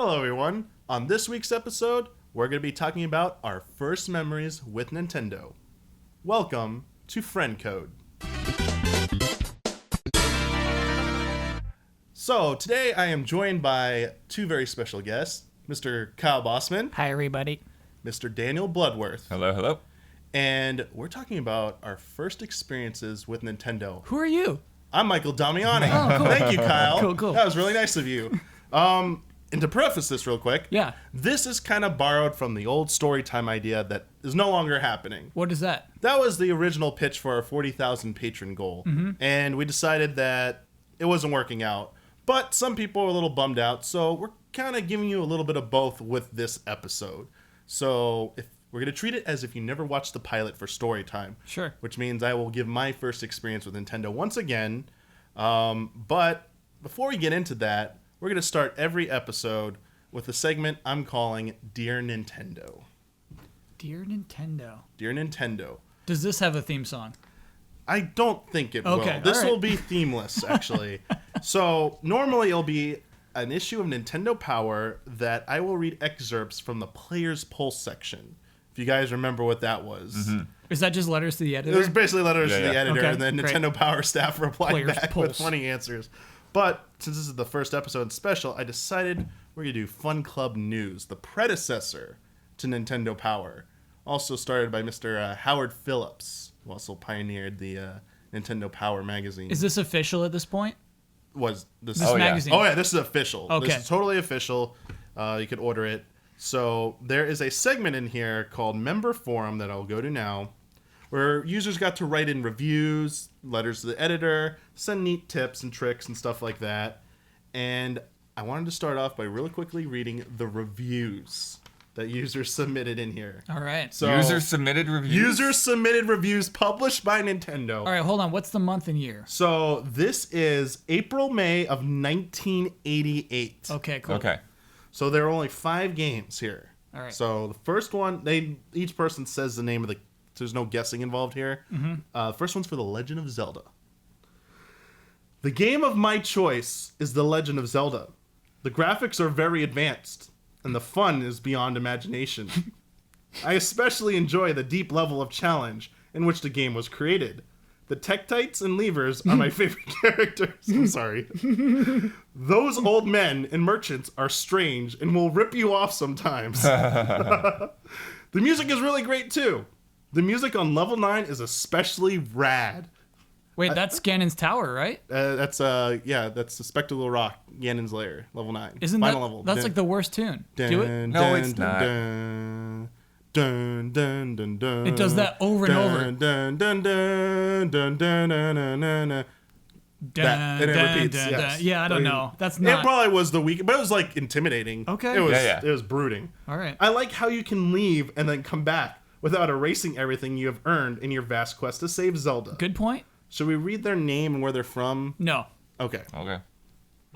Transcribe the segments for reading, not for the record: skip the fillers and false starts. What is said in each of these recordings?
Hello, everyone. On this week's episode, we're going to be talking about our first memories with Nintendo. Welcome to Friend Code. So, today I am joined by two very special guests, Mr. Kyle Bosman. Hi, everybody. Mr. Daniel Bloodworth. Hello, hello. And we're talking about our first experiences with Nintendo. Who are you? I'm Michael Damiani. Oh, cool. Thank you, Kyle. Cool. That was really nice of you. And to preface this real quick, Yeah. this is kind of borrowed from the old Storytime idea that is no longer happening. What is that? That was the original pitch for our 40,000 patron goal. And we decided that it wasn't working out. But some people were a little bummed out, so we're kind of giving you a little bit of both with this episode. So if we're going to treat it as if you never watched the pilot for Storytime. Sure. Which means I will give my first experience with Nintendo once again. But before we get into that, we're going to start every episode with a segment I'm calling Dear Nintendo. Dear Nintendo. Dear Nintendo. Does this have a theme song? I don't think it will. Okay, This all right. will be themeless, actually. So normally it'll be an issue of Nintendo Power that I will read excerpts from the Player's Pulse section. If you guys remember what that was. Mm-hmm. Is that just letters to the editor? It was basically letters to the editor, Okay, and then great. Nintendo Power staff replied Player's back with Pulse. funny answers. But since this is the first episode special, I decided we're going to do Fun Club News, the predecessor to Nintendo Power. Also started by Mr. Howard Phillips, who also pioneered the Nintendo Power magazine. Is this official at this point? Was this This Oh, yeah. magazine? Oh yeah, this is official. Okay. This is totally official. You can order it. So there is a segment in here called Member Forum that I'll go to now, where users got to write in reviews, letters to the editor, send neat tips and tricks and stuff like that. And I wanted to start off by really quickly reading the reviews that users submitted in here. All right. So User submitted reviews. User submitted reviews published by Nintendo. All right, hold on. What's the month and year? So this is April-May of 1988. Okay, cool. Okay. So there are only 5 games here. All right. So the first one, each person says the name of the. There's no guessing involved here. The first one's for The Legend of Zelda. The game of my choice is The Legend of Zelda. The graphics are very advanced, and the fun is beyond imagination. I especially enjoy the deep level of challenge in which the game was created. The Tektites and Levers are my favorite characters. I'm sorry. Those old men and merchants are strange and will rip you off sometimes. The music is really great too. The music on level 9 is especially rad. Wait, that's Ganon's Tower, right? That's the Spectacle Rock, Ganon's Lair, level 9. Isn't Final that level. that's like the worst tune? Do it. No, it's not. Dun, dun, dun, dun, It does that over and over. Dun, dun, dun, dun, dun, dun, dun, dun, dun. And it repeats, yes. Yeah, I don't know. That's It not. probably was the weak, but it was like intimidating. Okay. It was, Yeah. It was brooding. All right. I like how you can leave and then come back without erasing everything you have earned in your vast quest to save Zelda. Good point. Should we read their name and where they're from? No. Okay. Okay.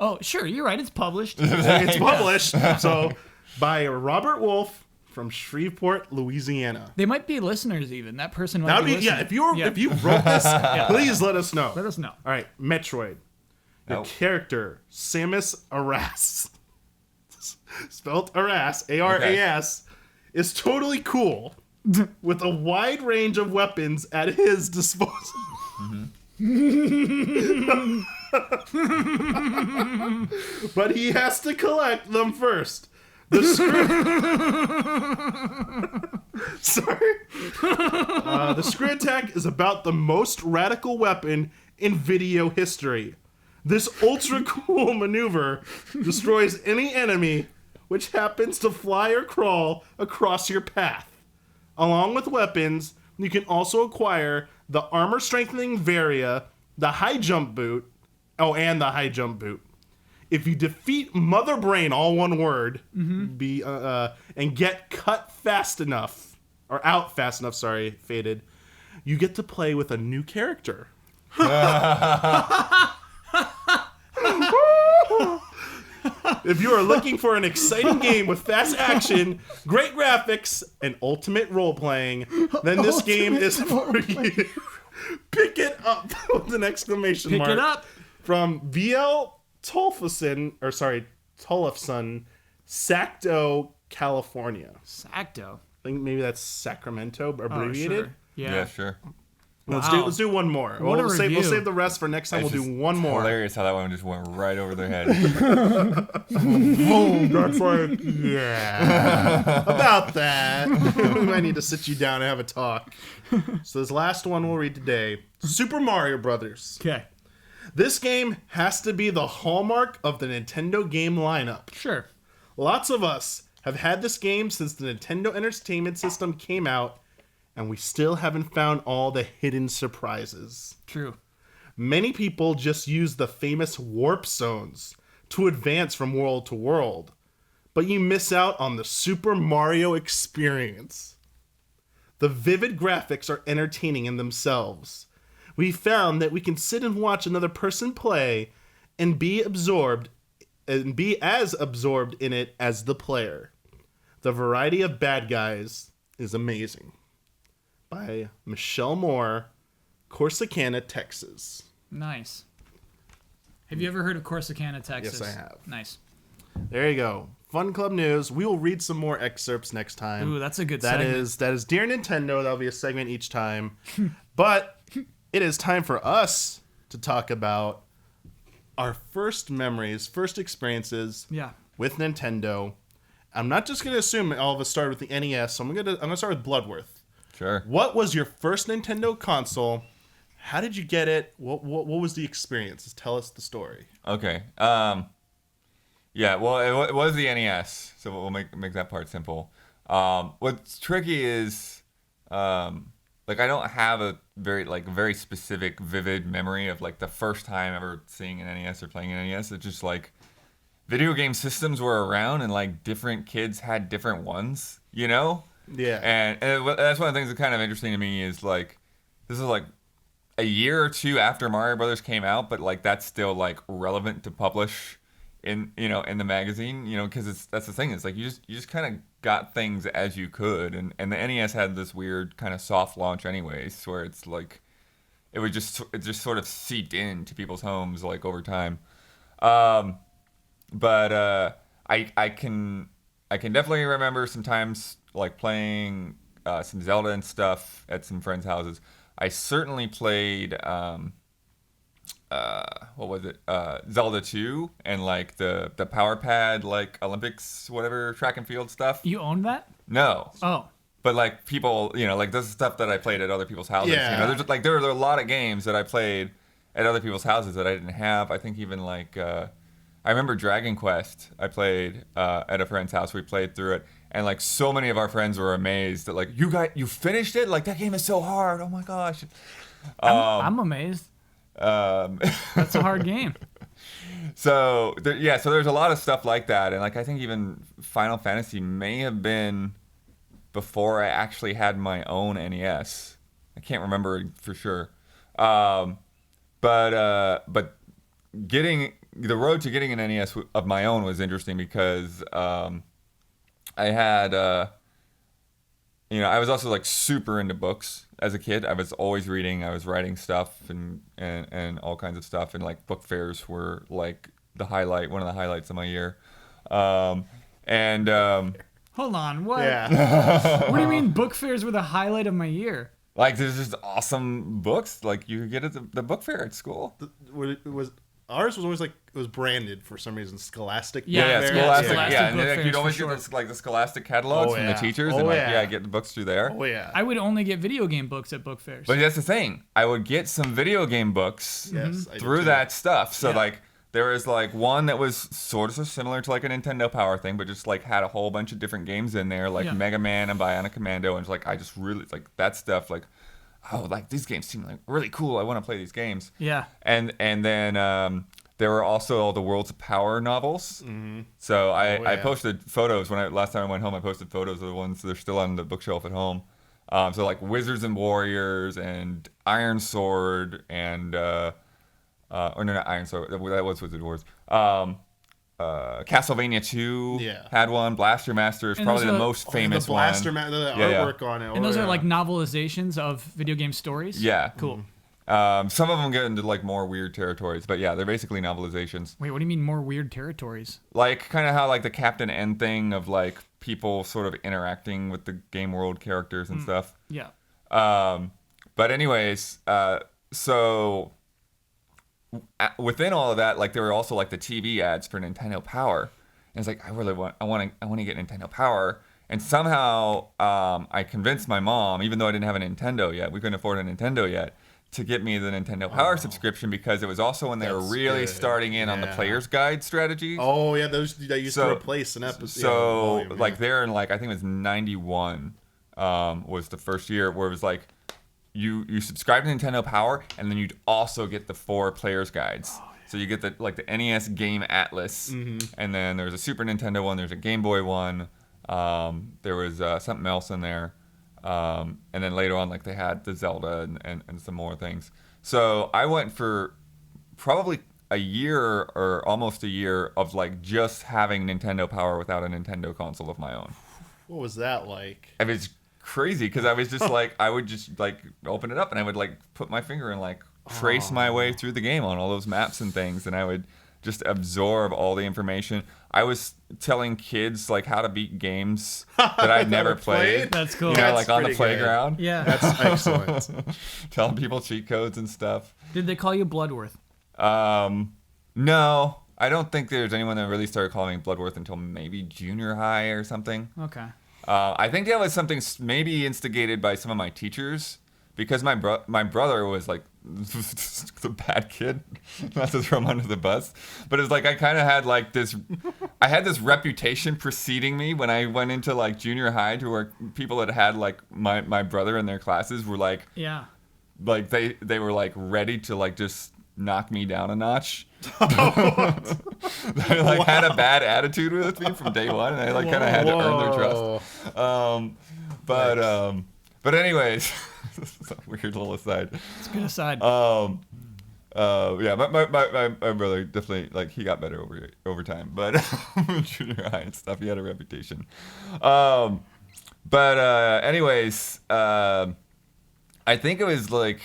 Oh, sure. You're right. It's published. It's published. So, by Robert Wolf from Shreveport, Louisiana. They might be listeners even. That person might That would be be, listening. if you wrote this, please let us know. Let us know. All right, Metroid. Your Nope. character, Samus Aras, spelled Aras, A-R-A-S, is totally cool with a wide range of weapons at his disposal. But he has to collect them first. The screw attack is about the most radical weapon in video history. This ultra cool maneuver destroys any enemy which happens to fly or crawl across your path. Along with weapons, you can also acquire the armor strengthening Varia, the high jump boot, and the high jump boot. If you defeat Mother Brain, all one word, and get cut fast enough, or out fast enough, sorry, faded, you get to play with a new character. If you are looking for an exciting game with fast action, great graphics, and ultimate role-playing, then this game is for you. Pick it up with an exclamation mark. Pick it up. From VL Tollefson, Sacto, California. Sacto. I think maybe that's Sacramento abbreviated. Sure. Yeah, sure. Let's do one more. What a We'll review. save the rest for next time. It's We'll just do one more. Hilarious how that one just went right over their head. That's like, yeah. About that. We might need to sit you down and have a talk. So this last one we'll read today. Super Mario Brothers. Okay. This game has to be the hallmark of the Nintendo game lineup. Sure. Lots of us have had this game since the Nintendo Entertainment System came out, and we still haven't found all the hidden surprises. True. Many people just use the famous warp zones to advance from world to world, but you miss out on the Super Mario experience. The vivid graphics are entertaining in themselves. We found that we can sit and watch another person play and be as absorbed in it as the player. The variety of bad guys is amazing. By Michelle Moore, Corsicana, Texas. Nice. Have you ever heard of Corsicana, Texas? Yes, I have. Nice. There you go. Fun Club News. We will read some more excerpts next time. Ooh, that's a good That segment. is Dear Nintendo. That'll be a segment each time. But it is time for us to talk about our first memories, first experiences Yeah. with Nintendo. I'm not just going to assume all of us started with the NES, so I'm going to start with Bloodworth. Sure. What was your first Nintendo console? How did you get it? What was the experience? Just tell us the story. Okay. Yeah. Well, it was the NES, so we'll make that part simple. What's tricky is, like, I don't have a very specific, vivid memory of like the first time ever seeing an NES or playing an NES. It's just like video game systems were around, and like different kids had different ones. You know. Yeah. And that's one of the things that's kind of interesting to me is like this is like a year or two after Mario Brothers came out, but like that's still like relevant to publish in the magazine, because that's the thing. It's like you just kind of got things as you could, and the NES had this weird kind of soft launch anyways, where it's like it just sort of seeped into people's homes like over time. But I can definitely remember sometimes like playing some Zelda and stuff at some friends' houses. I certainly played what was it? Zelda 2 and like the Power Pad like Olympics whatever track and field stuff. You owned that? No. Oh. But like people, like this is stuff that I played at other people's houses. Yeah. There's like there were a lot of games that I played at other people's houses that I didn't have. I think even like I remember Dragon Quest I played at a friend's house. We played through it, and like so many of our friends were amazed that like you finished it. Like that game is so hard. Oh my gosh. I'm amazed. That's a hard game. So there's a lot of stuff like that, and like I think even Final Fantasy may have been before I actually had my own NES. I can't remember for sure. But getting the road to getting an NES of my own was interesting because I had I was also like super into books as a kid. I was always reading. I was writing stuff and all kinds of stuff, and like book fairs were like one of the highlights of my year. Hold on, what? Yeah. What do you mean book fairs were the highlight of my year? Like there's just awesome books like you could get at the book fair at school. Ours was always like it was branded for some reason Scholastic. Yeah, Book Fair. Scholastic. Scholastic Yeah, and book like, fairs you'd always for get sure. this, like the Scholastic catalogs Oh, from yeah. the teachers, Oh, and like yeah. get the books through there. Oh yeah. I would only get video game books at book fairs. But that's the thing. I would get some video game books Yes, I did through too. that stuff. So Yeah. like there was like one that was sort of similar to like a Nintendo Power thing, but just like had a whole bunch of different games in there, like Yeah. Mega Man and Bionic Commando, and it's like I just really like that stuff. Like, oh, like these games seem like really cool. I want to play these games. Yeah. And then there were also all the Worlds of Power novels. Mm-hmm. So I yeah. posted photos last time I went home. I posted photos of the ones that are still on the bookshelf at home. So like Wizards and Warriors and Iron Sword and or no, not Iron Sword. That was Wizards and Warriors. Castlevania 2 Yeah. had one. Blaster Master is And probably those the are- most famous the one. the Yeah, yeah. artwork on it. And those are like novelizations of video game stories? Yeah. Cool. Some of them get into like more weird territories, but yeah, they're basically novelizations. Wait, what do you mean more weird territories? Like kind of how like the Captain N thing of like people sort of interacting with the game world characters and stuff. Yeah. But anyways, so within all of that, like there were also like the TV ads for Nintendo Power, and it's like I want to get Nintendo Power, and somehow I convinced my mom, even though I didn't have a Nintendo yet, we couldn't afford a Nintendo yet, to get me the Nintendo Power subscription because it was also when they were really starting in on the player's guide strategy. Oh yeah, those that used to replace an episode. So like they're in like I think it was 91 was the first year where it was like you subscribe to Nintendo Power and then you'd also get the 4 players guides. Oh, yeah. So you get the NES Game Atlas, and then there's a Super Nintendo one, there's a Game Boy one, there was something else in there. And then later on, like they had the Zelda and some more things. So I went for probably a year or almost a year of like just having Nintendo Power without a Nintendo console of my own. What was that like? I mean, it's crazy because I was just like, I would just like open it up and I would like put my finger and like trace my way through the game on all those maps and things, and I would just absorb all the information. I was telling kids like how to beat games that I'd never played. That's cool. You know, That's like on the pretty playground. good. Yeah. That's excellent. Telling people cheat codes and stuff. Did they call you Bloodworth? No, I don't think there's anyone that really started calling me Bloodworth until maybe junior high or something. Okay. I think that was something maybe instigated by some of my teachers because my brother was like the bad kid, not to throw him under the bus, but it's like I kind of had like this, I had this reputation preceding me when I went into like junior high to where people that had like my brother in their classes were like, Yeah. like they were like ready to like just knock me down a notch. They like had a bad attitude with me from day one, and I like kind of had to earn their trust. But anyways, it's a weird little aside. It's a good aside. Yeah, my brother definitely like he got better over time, but junior high and stuff, he had a reputation. Anyways, I think it was like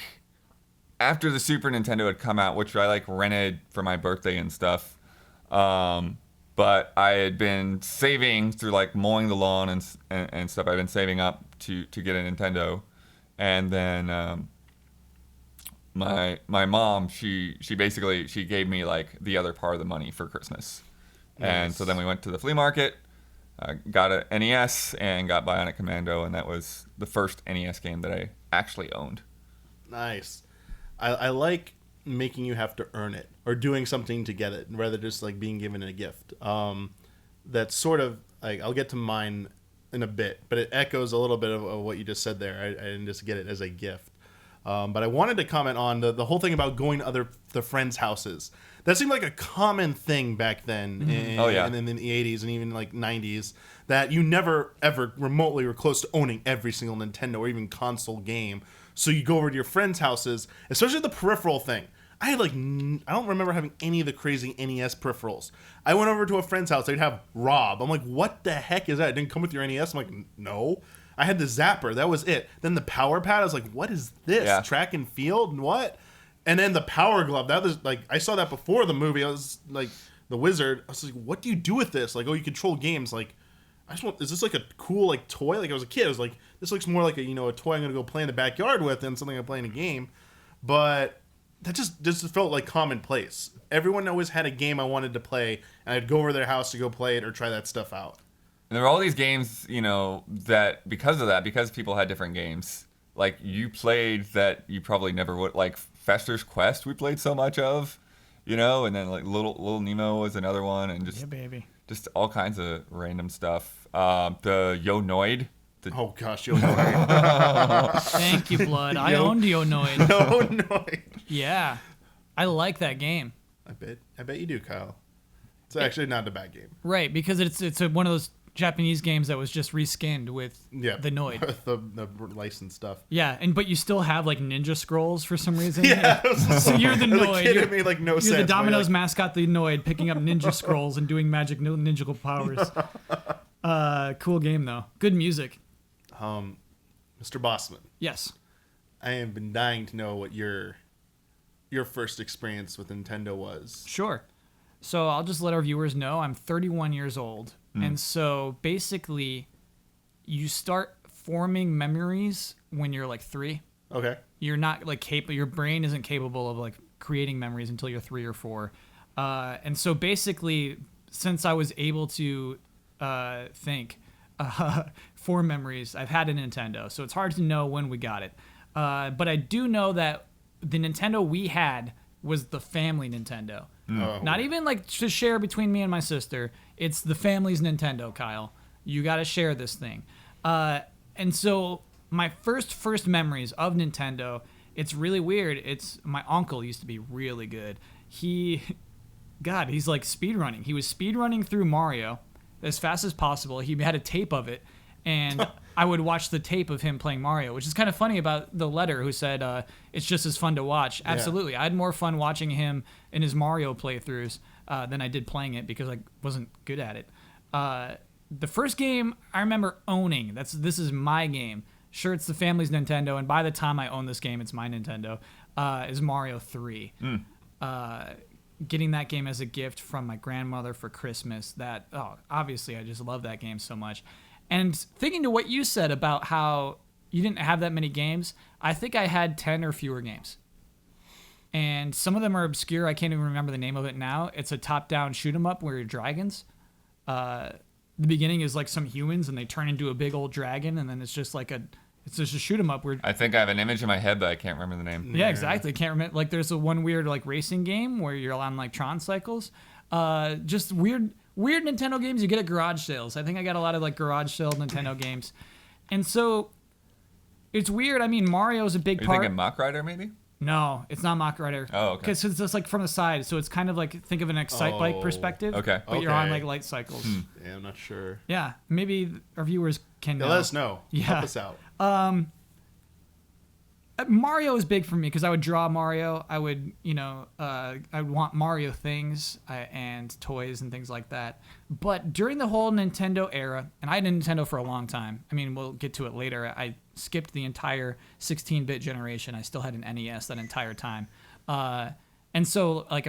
after the Super Nintendo had come out, which I like rented for my birthday and stuff. But I had been saving through like mowing the lawn and stuff. I've been saving up to get a Nintendo, and then my mom she basically she gave me like the other part of the money for Christmas. Nice. And so then we went to the flea market, got a NES and got Bionic Commando, and that was the first NES game that I actually owned. Nice. I like making you have to earn it or doing something to get it rather just like being given a gift. That's sort of like I'll get to mine in a bit, but it echoes a little bit of what you just said there. I didn't just get it as a gift. But I wanted to comment on the whole thing about going to the friends' houses. That seemed like a common thing back then in the 80s and even like 90s, that you never ever remotely were close to owning every single Nintendo or even console game. So you go over to your friends' houses, especially the peripheral thing. I had like, I don't remember having any of the crazy NES peripherals. I went over to a friend's house. They'd have Rob. I'm like, what the heck is that? It didn't come with your NES? I'm like, no. I had the Zapper. That was it. Then the Power Pad. I was like, what is this? Yeah. Track and field? And what? And then the Power Glove. That was like, I saw that before the movie. I was like, the Wizard. I was like, what do you do with this? Like, oh, you control games. Like, I just want, is this like a cool like toy? Like I was a kid. I was like, this looks more like a toy I'm gonna go play in the backyard with than something I play in a game. But that just felt like commonplace. Everyone always had a game I wanted to play, and I'd go over to their house to go play it or try that stuff out. And there were all these games, that because people had different games, like you played that you probably never would, like Fester's Quest we played so much of, and then like Little Nemo was another one, and just yeah, baby. Just all kinds of random stuff. The Yo-Noid. Oh gosh, Yo-Noid. Thank you, Blood. I owned Yo-Noid. Yo-Noid. Yeah, I like that game. I bet you do, Kyle. It's actually not a bad game. Right, because it's one of those Japanese games that was just reskinned with the Noid. the licensed stuff. Yeah, but you still have like ninja scrolls for some reason. Yeah. So you're the Noid. The kid, it made like no sense. You're the Domino's mascot, the Noid, picking up ninja scrolls and doing magic ninja powers. Cool game though. Good music. Mr. Bosman. Yes. I have been dying to know what your your first experience with Nintendo was. Sure. So I'll just let our viewers know I'm 31 years old. And so basically you start forming memories when you're like 3. Okay. You're not like capable, your brain isn't capable of like creating memories until you're 3 or 4. And so basically, since I was able to think, form memories, I've had a Nintendo. So it's hard to know when we got it. But I do know that the Nintendo we had was the family Nintendo. Oh. Not even like to share between me and my sister. It's the family's Nintendo, Kyle. You got to share this thing. And so my first memories of Nintendo, it's really weird. It's my uncle used to be really good. He's like speedrunning. He was speedrunning through Mario as fast as possible. He had a tape of it, and I would watch the tape of him playing Mario, which is kind of funny about the letter who said it's just as fun to watch. Absolutely. I had more fun watching him in his Mario playthroughs than I did playing it because I wasn't good at it. The first game I remember owning, this is my game. Sure, it's the family's Nintendo, and by the time I own this game, it's my Nintendo, is Mario 3. Getting that game as a gift from my grandmother for Christmas, obviously I just love that game so much. And thinking to what you said about how you didn't have that many games, I think I had 10 or fewer games. And some of them are obscure. I can't even remember the name of it now. It's a top-down shoot-'em-up where you're dragons. The beginning is like some humans and they turn into a big old dragon, and then it's just a shoot 'em up where I think I have an image in my head, but I can't remember the name. yeah, exactly. Can't remember. Like there's a one weird like racing game where you're on like Tron cycles. Just weird Nintendo games you get at garage sales. I think I got a lot of like garage sale Nintendo games, and so it's weird. I mean, Mario's a big Are you part. thinking Mach Rider, maybe? No, it's not Mach Rider. Oh, okay. Because it's just like from the side, so it's kind of like think of an Excite Bike perspective. Okay. But you're on Okay. like light cycles. Yeah, I'm not sure. Yeah, maybe our viewers can know. Let us know. Yeah. Help us out. Mario is big for me because I would draw Mario. I would, I would want Mario things and toys and things like that. But during the whole Nintendo era, and I had a Nintendo for a long time. I mean, we'll get to it later. I skipped the entire 16-bit generation. I still had an NES that entire time. And so, like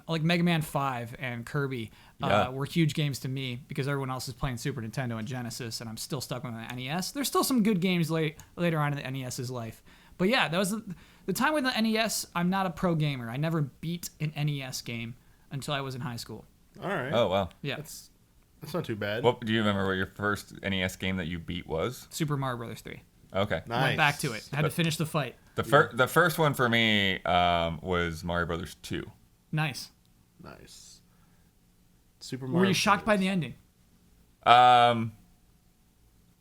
like Mega Man 5 and Kirby were huge games to me because everyone else is playing Super Nintendo and Genesis, and I'm still stuck with the NES. There's still some good games later on in the NES's life. But yeah, that was the time with the NES. I'm not a pro gamer. I never beat an NES game until I was in high school. All right. Oh, wow. Yeah, That's not too bad. What do you remember what your first NES game that you beat was? Super Mario Brothers 3. Okay. Nice. Went back to it. Had to finish the fight. The first one for me was Mario Brothers 2. Nice. Nice. Super Mario. Were you shocked by the ending? Yeah,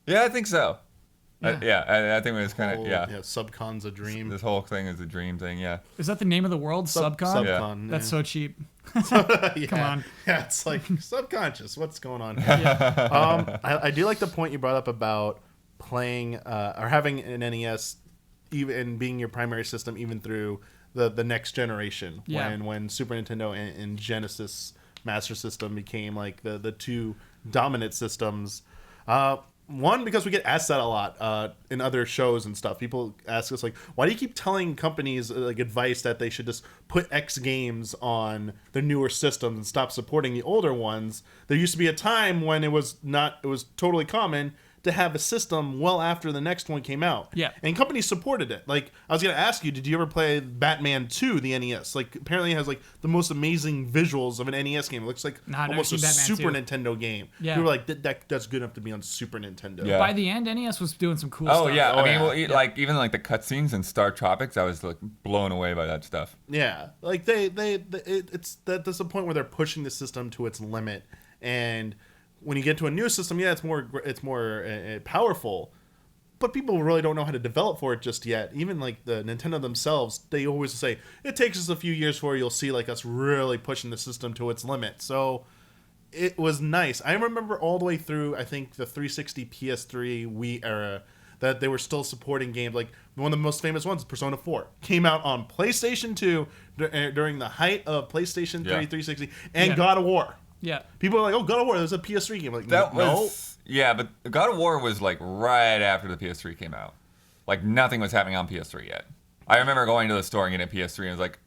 I think so. Yeah. I think it was kind of Yeah, Subcon's a dream. This whole thing is a dream thing. Yeah. Is that the name of the world? Subcon? Subcon. That's so cheap. Yeah. Come on. Yeah, it's like subconscious. What's going on? Yeah. I do like the point you brought up about playing or having an NES even and being your primary system even through the next generation. Yeah. When Super Nintendo and Genesis Master System became like the two dominant systems. One, because we get asked that a lot in other shows and stuff. People ask us, like, why do you keep telling companies, like, advice that they should just put X games on the newer systems and stop supporting the older ones? There used to be a time when it was totally common to have a system well after the next one came out. Yeah. And companies supported it. Like, I was going to ask you, did you ever play Batman 2, the NES? Like, apparently it has, like, the most amazing visuals of an NES game. It looks like Nah, I've never almost a seen Super Batman 2. Nintendo game. Yeah. You were like, that's good enough to be on Super Nintendo. Yeah. By the end, NES was doing some cool Oh stuff. yeah. Oh, I mean, yeah. well, like even like the cutscenes in Star Tropics, I was like blown away by that stuff. Yeah, like that's the point where they're pushing the system to its limit, and when you get to a new system, yeah, it's more powerful, but people really don't know how to develop for it just yet. Even like the Nintendo themselves, they always say it takes us a few years before you'll see like us really pushing the system to its limit. So it was nice. I remember all the way through, I think, the 360, PS3, Wii era, that they were still supporting games. Like, one of the most famous ones, Persona 4, came out on PlayStation 2 during the height of PlayStation 3, Yeah. 360, and Yeah. God of War. Yeah. People are like, oh, God of War, there's a PS3 game. Like, That no. was yeah, but God of War was like right after the PS3 came out. Like nothing was happening on PS3 yet. I remember going to the store and getting a PS3 and I was like,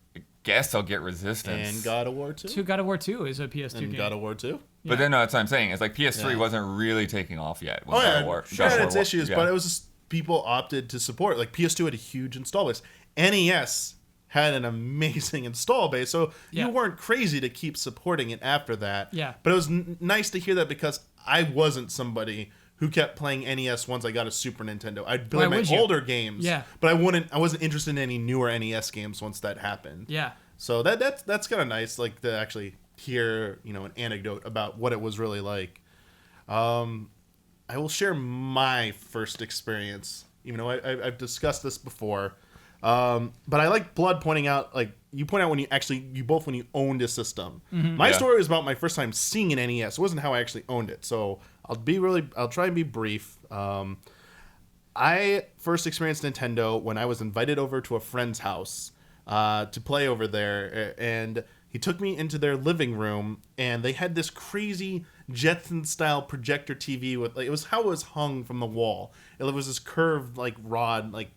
guess I'll get Resistance. And God of War 2. God of War 2 is a PS2 And game. God of War 2. But then, no, that's what I'm saying. It's like PS3 Yeah. wasn't really taking off yet. When Oh, God yeah. of War, Sure, God of had War its one- issues, yeah. but it was just people opted to support it. Like, PS2 had a huge install base. NES had an amazing install base, so Yeah. you weren't crazy to keep supporting it after that. Yeah. But it was nice to hear that because I wasn't somebody who kept playing NES once I got a Super Nintendo. I'd play Why my would you? older games, Yeah. but I wasn't interested in any newer NES games once that happened. Yeah. So that's kind of nice, like to actually hear an anecdote about what it was really like. I will share my first experience, even though I've discussed this before. But I like Blood pointing out, like you point out when you owned a system. My Yeah. story was about my first time seeing an NES. It wasn't how I actually owned it. So I'll try and be brief. I first experienced Nintendo when I was invited over to a friend's house to play over there, and he took me into their living room, and they had this crazy Jetson-style projector TV with, like, it was how it was hung from the wall. It was this curved, like, rod, like,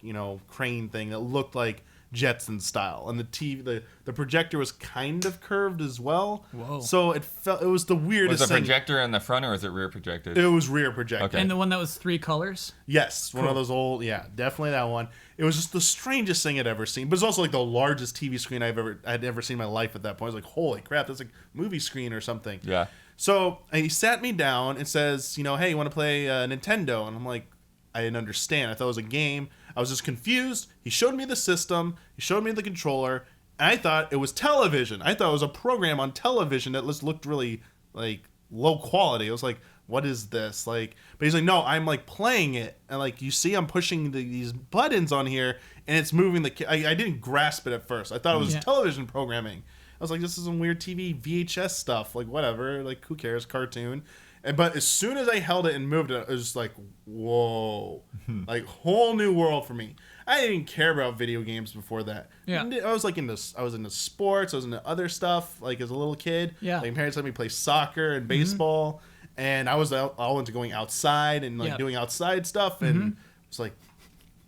crane thing that looked like Jetson style, and the projector was kind of curved as well. Whoa. So it was the weirdest Was the thing. projector in the front or was it rear projected? It was rear projected. Okay. And the one that was 3 colors? Yes, one of those old, definitely that one. It was just the strangest thing I'd ever seen, but it's also like the largest TV screen I'd ever seen in my life at that point. I was like, holy crap, that's like a movie screen or something. Yeah. So he sat me down and says, hey, you want to play Nintendo? And I'm like, I didn't understand. I thought it was a game. I was just confused. He showed me the system. He showed me the controller. And I thought it was television. I thought it was a program on television that just looked really like low quality. I was like, what is this? Like, but he's like, no, I'm like playing it. And like, you see, I'm pushing these buttons on here and it's moving I didn't grasp it at first. I thought it was television programming. I was like, this is some weird TV VHS stuff. Like, whatever. Like, who cares? Cartoon. But as soon as I held it and moved it, it was just like, whoa. Like, whole new world for me. I didn't care about video games before that. Yeah. I was into sports. I was into other stuff, like, as a little kid. Yeah. Like, my parents let me play soccer and baseball. And I was all into going outside and, like, doing outside stuff. And it's like,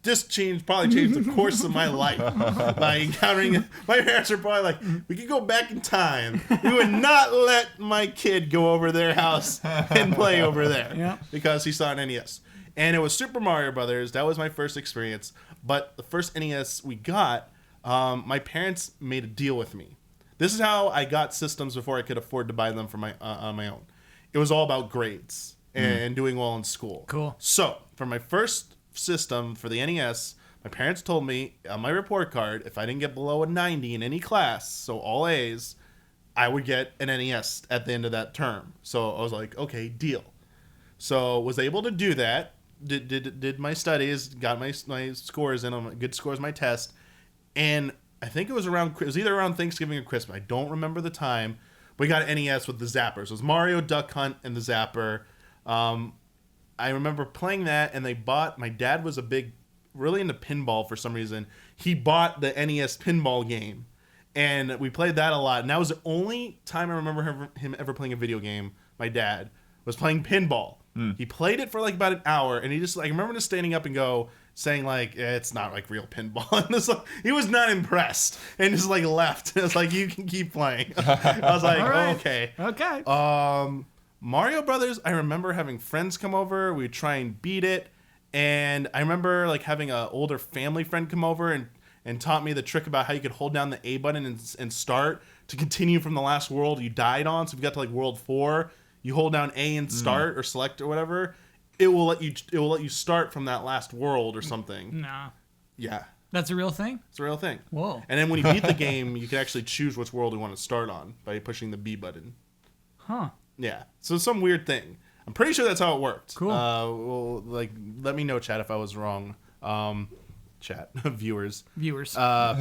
this probably changed the course of my life by encountering. My parents were probably like, we could go back in time. We would not let my kid go over their house and play over there because he saw an NES. And it was Super Mario Brothers. That was my first experience. But the first NES we got, my parents made a deal with me. This is how I got systems before I could afford to buy them for on my own. It was all about grades and doing well in school. Cool. So for my first system for the NES, my parents told me on my report card, if I didn't get below a 90 in any class, so all A's, I would get an NES at the end of that term. So I was like, okay, deal. So was able to do that, did my studies, got my scores in, on good scores, my test, and I think it was either around Thanksgiving or Christmas. I don't remember the time. We got an NES with the zappers. It was Mario, Duck Hunt, and the zapper. I remember playing that, and my dad was really into pinball for some reason. He bought the NES pinball game, and we played that a lot. And that was the only time I remember him ever playing a video game. My dad was playing pinball. He played it for like about an hour, and I remember just standing up and saying like, it's not like real pinball. And he was not impressed, and just like left. It was like, you can keep playing. I was like, right. Okay. Mario Brothers, I remember having friends come over. We'd try and beat it. And I remember like having an older family friend come over and taught me the trick about how you could hold down the A button and start to continue from the last world you died on. So if you got to like world 4, you hold down A and start or select or whatever. It will let you start from that last world or something. Nah. Yeah. That's a real thing? It's a real thing. Whoa. And then when you beat the game, you can actually choose which world you want to start on by pushing the B button. Huh. Yeah, so some weird thing. I'm pretty sure that's how it worked. Cool. Well, like, let me know, chat, if I was wrong. Chat, viewers. But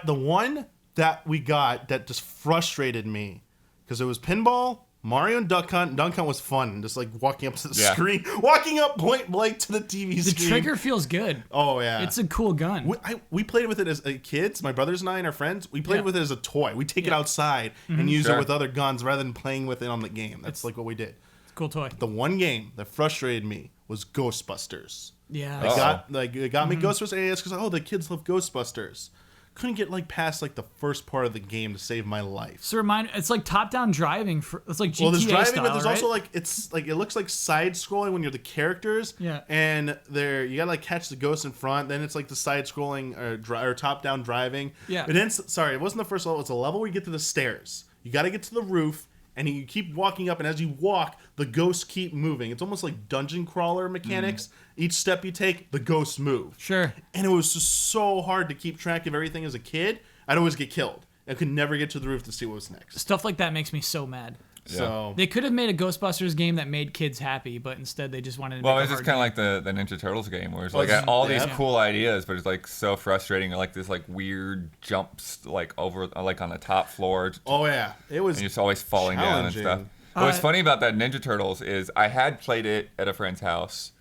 the one that we got that just frustrated me, because it was pinball, Mario, and Duck Hunt. Duck Hunt was fun, just like walking up to the screen, walking up point blank to the TV screen. The trigger feels good. Oh yeah, It's a cool gun. We played with it as kids, my brothers and I and our friends. We played with it as a toy. We take it outside and use it with other guns rather than playing with it on the game. That's like what we did. It's a cool toy. The one game that frustrated me was Ghostbusters. Yeah. It got me Ghostbusters NES because the kids love Ghostbusters. couldn't get like past like the first part of the game to save my life. So it's like top-down driving. It's like GTA Well, there's driving, style, but there's right? also like it's like it looks like side scrolling when you're the characters. Yeah. And you gotta like catch the ghost in front. Then it's like the side scrolling or top down driving. Yeah. But then sorry, it wasn't the first level. It's a level where you get to the stairs. You gotta get to the roof, and you keep walking up. And as you walk, the ghosts keep moving. It's almost like dungeon crawler mechanics. Each step you take, the ghosts move. Sure. And it was just so hard to keep track of everything as a kid. I'd always get killed. I could never get to the roof to see what was next. Stuff like that makes me so mad. So They could have made a Ghostbusters game that made kids happy, but instead they just wanted to Well, make it's a just hard kind of like the Ninja Turtles game, where it's Oh, like it's- all these yeah. cool ideas, but it's like so frustrating. Like this like weird jumps like over like on the top floor, oh yeah, it was and you're just always falling down and stuff. challenging. But what's funny about that Ninja Turtles is I had played it at a friend's house,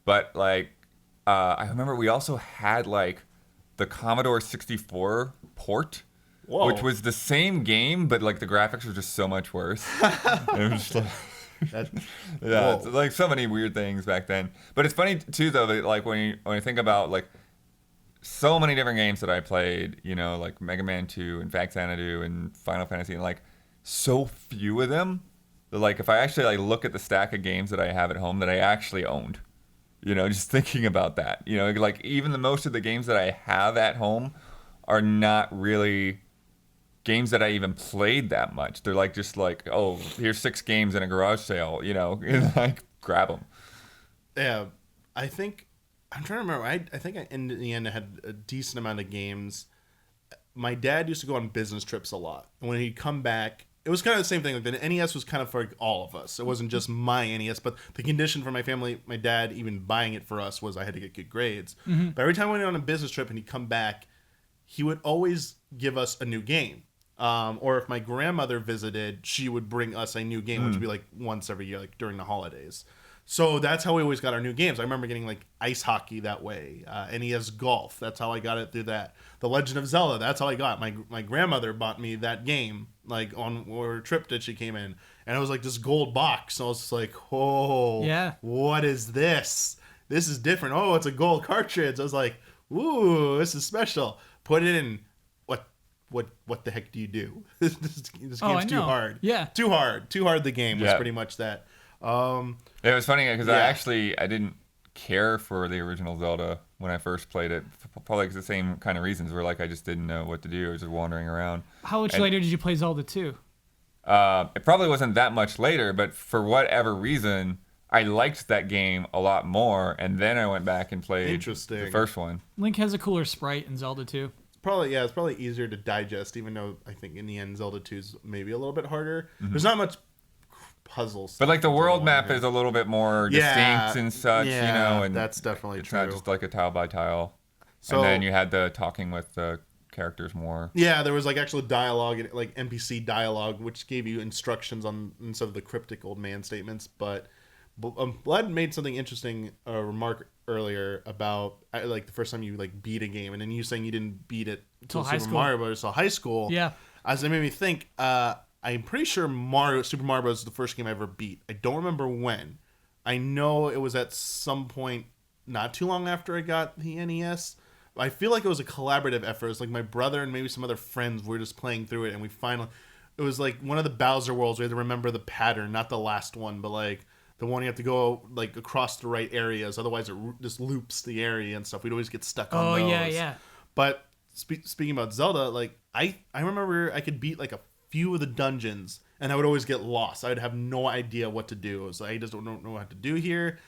but like I remember we also had like the Commodore 64 port. Whoa. Which was the same game, but like the graphics were just so much worse. It was just like, That, yeah, whoa. it's like so many weird things back then. But it's funny too, though, that like when you think about like so many different games that I played, you know, like Mega Man 2 and Fact Xanadu and Final Fantasy, and like so few of them. That, like if I actually like look at the stack of games that I have at home that I actually owned, you know, just thinking about that, you know, like even the most of the games that I have at home are not really games that I even played that much. They're like just like, oh, here's 6 games in a garage sale, you know, and like grab them. Yeah, I think I'm trying to remember. I think in the end I had a decent amount of games. My dad used to go on business trips a lot, and when he'd come back, it was kind of the same thing. Like the NES was kind of for all of us. It wasn't just my NES, but the condition for my family, my dad even buying it for us was I had to get good grades. But every time we went on a business trip and he'd come back, he would always give us a new game. Or if my grandmother visited, she would bring us a new game, which would be like once every year, like during the holidays. So that's how we always got our new games. I remember getting like ice hockey that way, NES golf. That's how I got it through that. The Legend of Zelda. That's how I got my grandmother bought me that game like on our trip that she came in, and it was like this gold box. So I was just like, oh, Yeah. what is this? This is different. Oh, it's a gold cartridge. I was like, ooh, this is special. Put it in. What the heck do you do? this game's I too know. hard. Yeah. Too hard. The game was Yeah. pretty much that. It was funny because Yeah. I didn't care for the original Zelda when I first played it. Probably the same kind of reasons, where like I just didn't know what to do. I was just wandering around. How much And- later did you play Zelda 2? It probably wasn't that much later, but for whatever reason, I liked that game a lot more, and then I went back and played Interesting. the first one. Link has a cooler sprite in Zelda 2. It's probably easier to digest, even though I think in the end Zelda 2 is maybe a little bit harder. There's not much puzzle stuff. But like the in world Zelda map 1. is a little bit more Yeah, distinct and such, yeah, you know, and that's definitely it's true. not just like a tile by tile. So- And then you had the talking with the characters more. Yeah, there was like actual dialogue, like NPC dialogue, which gave you instructions on instead of the cryptic old man statements. But Blood made something interesting, a remark earlier about like the first time you like beat a game, and then you saying you didn't beat it Till until high Super school. Mario Bros. Till high school. Yeah. As it made me think, I'm pretty sure Super Mario Bros. Is the first game I ever beat. I don't remember when. I know it was at some point not too long after I got the NES. I feel like it was a collaborative effort. It was like my brother and maybe some other friends were just playing through it, and we finally. It was like one of the Bowser worlds. We had to remember the pattern, not the last one, but like the one you have to go like across the right areas. Otherwise, it just loops the area and stuff. We'd always get stuck on Oh, those. yeah. But speaking about Zelda, like I remember I could beat like a few of the dungeons, and I would always get lost. I would have no idea what to do. It was like, I just don't know what to do here.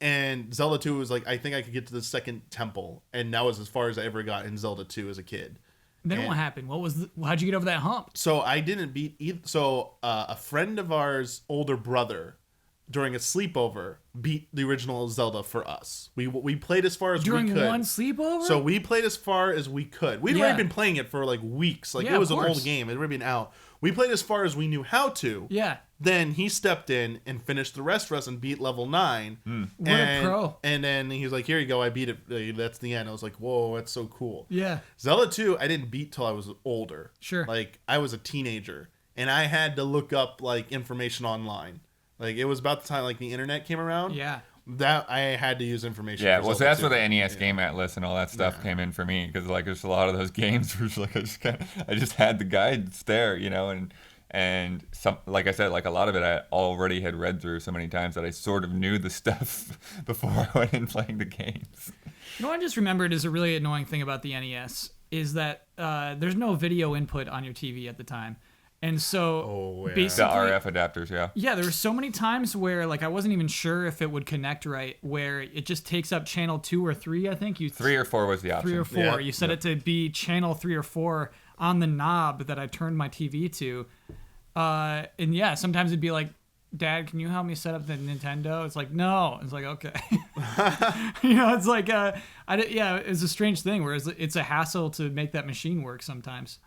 And Zelda 2 was like, I think I could get to the second temple, and that was as far as I ever got in Zelda 2 as a kid. Then And- what happened? How'd you get over that hump? So I didn't beat either. So a friend of ours, older brother, during a sleepover, beat the original Zelda for us. We played as far as During we could. one sleepover? So we played as far as we could. We'd Yeah. already been playing it for like weeks. Like Yeah, it was of an old course. game. It had already been out. We played as far as we knew how to. Yeah. Then he stepped in and finished the rest for us and beat level 9. What a pro. And then he was like, "Here you go. I beat it. That's the end." I was like, "Whoa, that's so cool." Yeah. Zelda 2, I didn't beat till I was older. Sure. Like I was a teenager, and I had to look up like information online. Like it was about the time like the internet came around. Yeah. That I had to use information. Yeah, for well, so Zelda that's too. where the NES Game Atlas and all that stuff came in for me because like there's a lot of those games where it's like I just had the guides there, and some like I said, like a lot of it I already had read through so many times that I sort of knew the stuff before I went in playing the games. You know what I just remembered is a really annoying thing about the NES is that there's no video input on your TV at the time. And so The basically, RF adapters, yeah. yeah, there were so many times where like I wasn't even sure if it would connect right, where it just takes up channel 2 or 3, I think. 3 or 4 was the option. 3 or 4. Yeah. You set it to be channel 3 or 4 on the knob that I turned my TV to. And yeah, sometimes it'd be like, Dad, can you help me set up the Nintendo? It's like, no. It's like, okay. It's like, it's a strange thing where it's a hassle to make that machine work sometimes.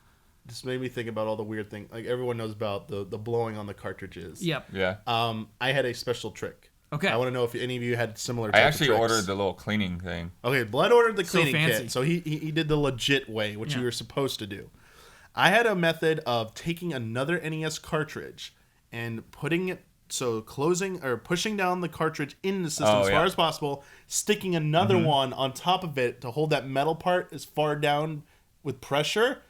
This made me think about all the weird things. Like everyone knows about the blowing on the cartridges. Yep. Yeah. I had a special trick. Okay. I want to know if any of you had similar. I type actually of tricks. ordered the little cleaning thing. Okay, Blood ordered the So cleaning fancy. kit, so he did the legit way, which Yeah. you were supposed to do. I had a method of taking another NES cartridge and putting it closing or pushing down the cartridge in the system as far as possible, sticking another one on top of it to hold that metal part as far down with pressure,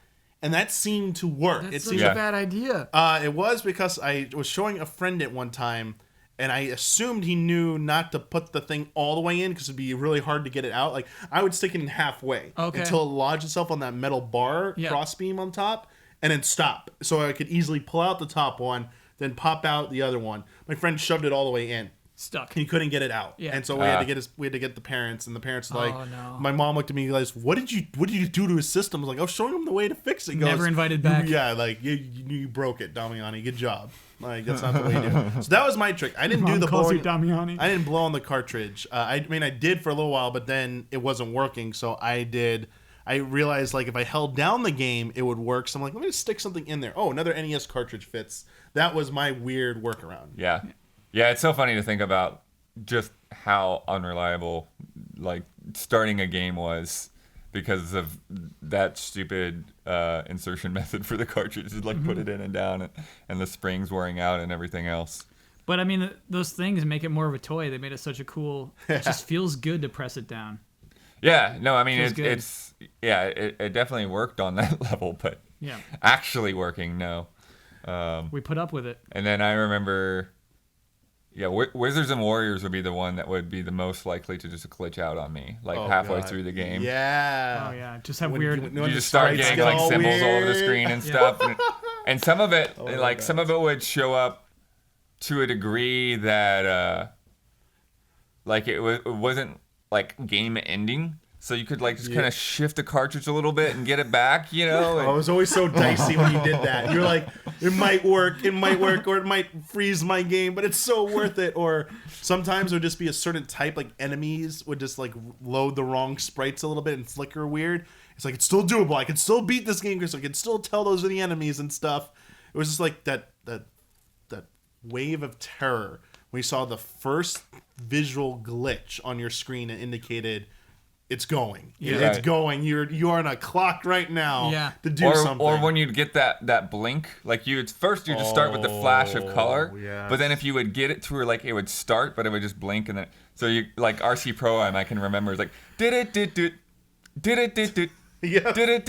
and that seemed to work. That's It such seemed a bad idea. It was because I was showing a friend it one time, and I assumed he knew not to put the thing all the way in because it'd be really hard to get it out. Like, I would stick it in halfway until it lodged itself on that metal bar crossbeam on top, and then stop. So I could easily pull out the top one, then pop out the other one. My friend shoved it all the way in. Stuck. He couldn't get it out, Yeah. and so we had to get the parents, and the parents were like, Oh, no. my mom looked at me and goes, "What did you do to his system?" I was like, "I was showing him the way to fix it." He goes, Never invited back. Yeah, like you broke it, Damiani. Good job. Like that's not the way you do it. So that was my trick. I didn't do the blowing. Damiani. I didn't blow on the cartridge. I mean, I did for a little while, but then it wasn't working. So I realized like if I held down the game, it would work. So I'm like, let me just stick something in there. Oh, another NES cartridge fits. That was my weird workaround. Yeah. Yeah, it's so funny to think about just how unreliable like starting a game was because of that stupid insertion method for the cartridges, like put it in and down and the springs wearing out and everything else. But I mean, those things make it more of a toy. They made it such a cool. It just feels good to press it down. Yeah, no, I mean Feels good. it definitely worked on that level, but Yeah. actually working, no. We put up with it. And then I remember, Wizards and Warriors would be the one that would be the most likely to just glitch out on me, like halfway through the game. Yeah. Oh yeah, just have When weird. You just start sprites getting get like all symbols all over the weird. screen and stuff, and some of it, my some of it would show up to a degree that, like it wasn't like game ending. So you could like just kind of shift the cartridge a little bit and get it back, Oh, it was always so dicey when you did that. You're like, it might work, or it might freeze my game, but it's so worth it. Or sometimes it would just be a certain type, like enemies would just like load the wrong sprites a little bit and flicker weird. It's like, it's still doable. I can still beat this game because I can still tell those are the enemies and stuff. It was just like that wave of terror when you saw the first visual glitch on your screen that indicated it's going. Yeah. It's going. You are on a clock right now to do something. Or when you'd get that blink, like you just start with the flash of color, yes. but then if you would get it to where like it would start, but it would just blink, and then so you like RC Pro I can remember is like did it Yeah. did it.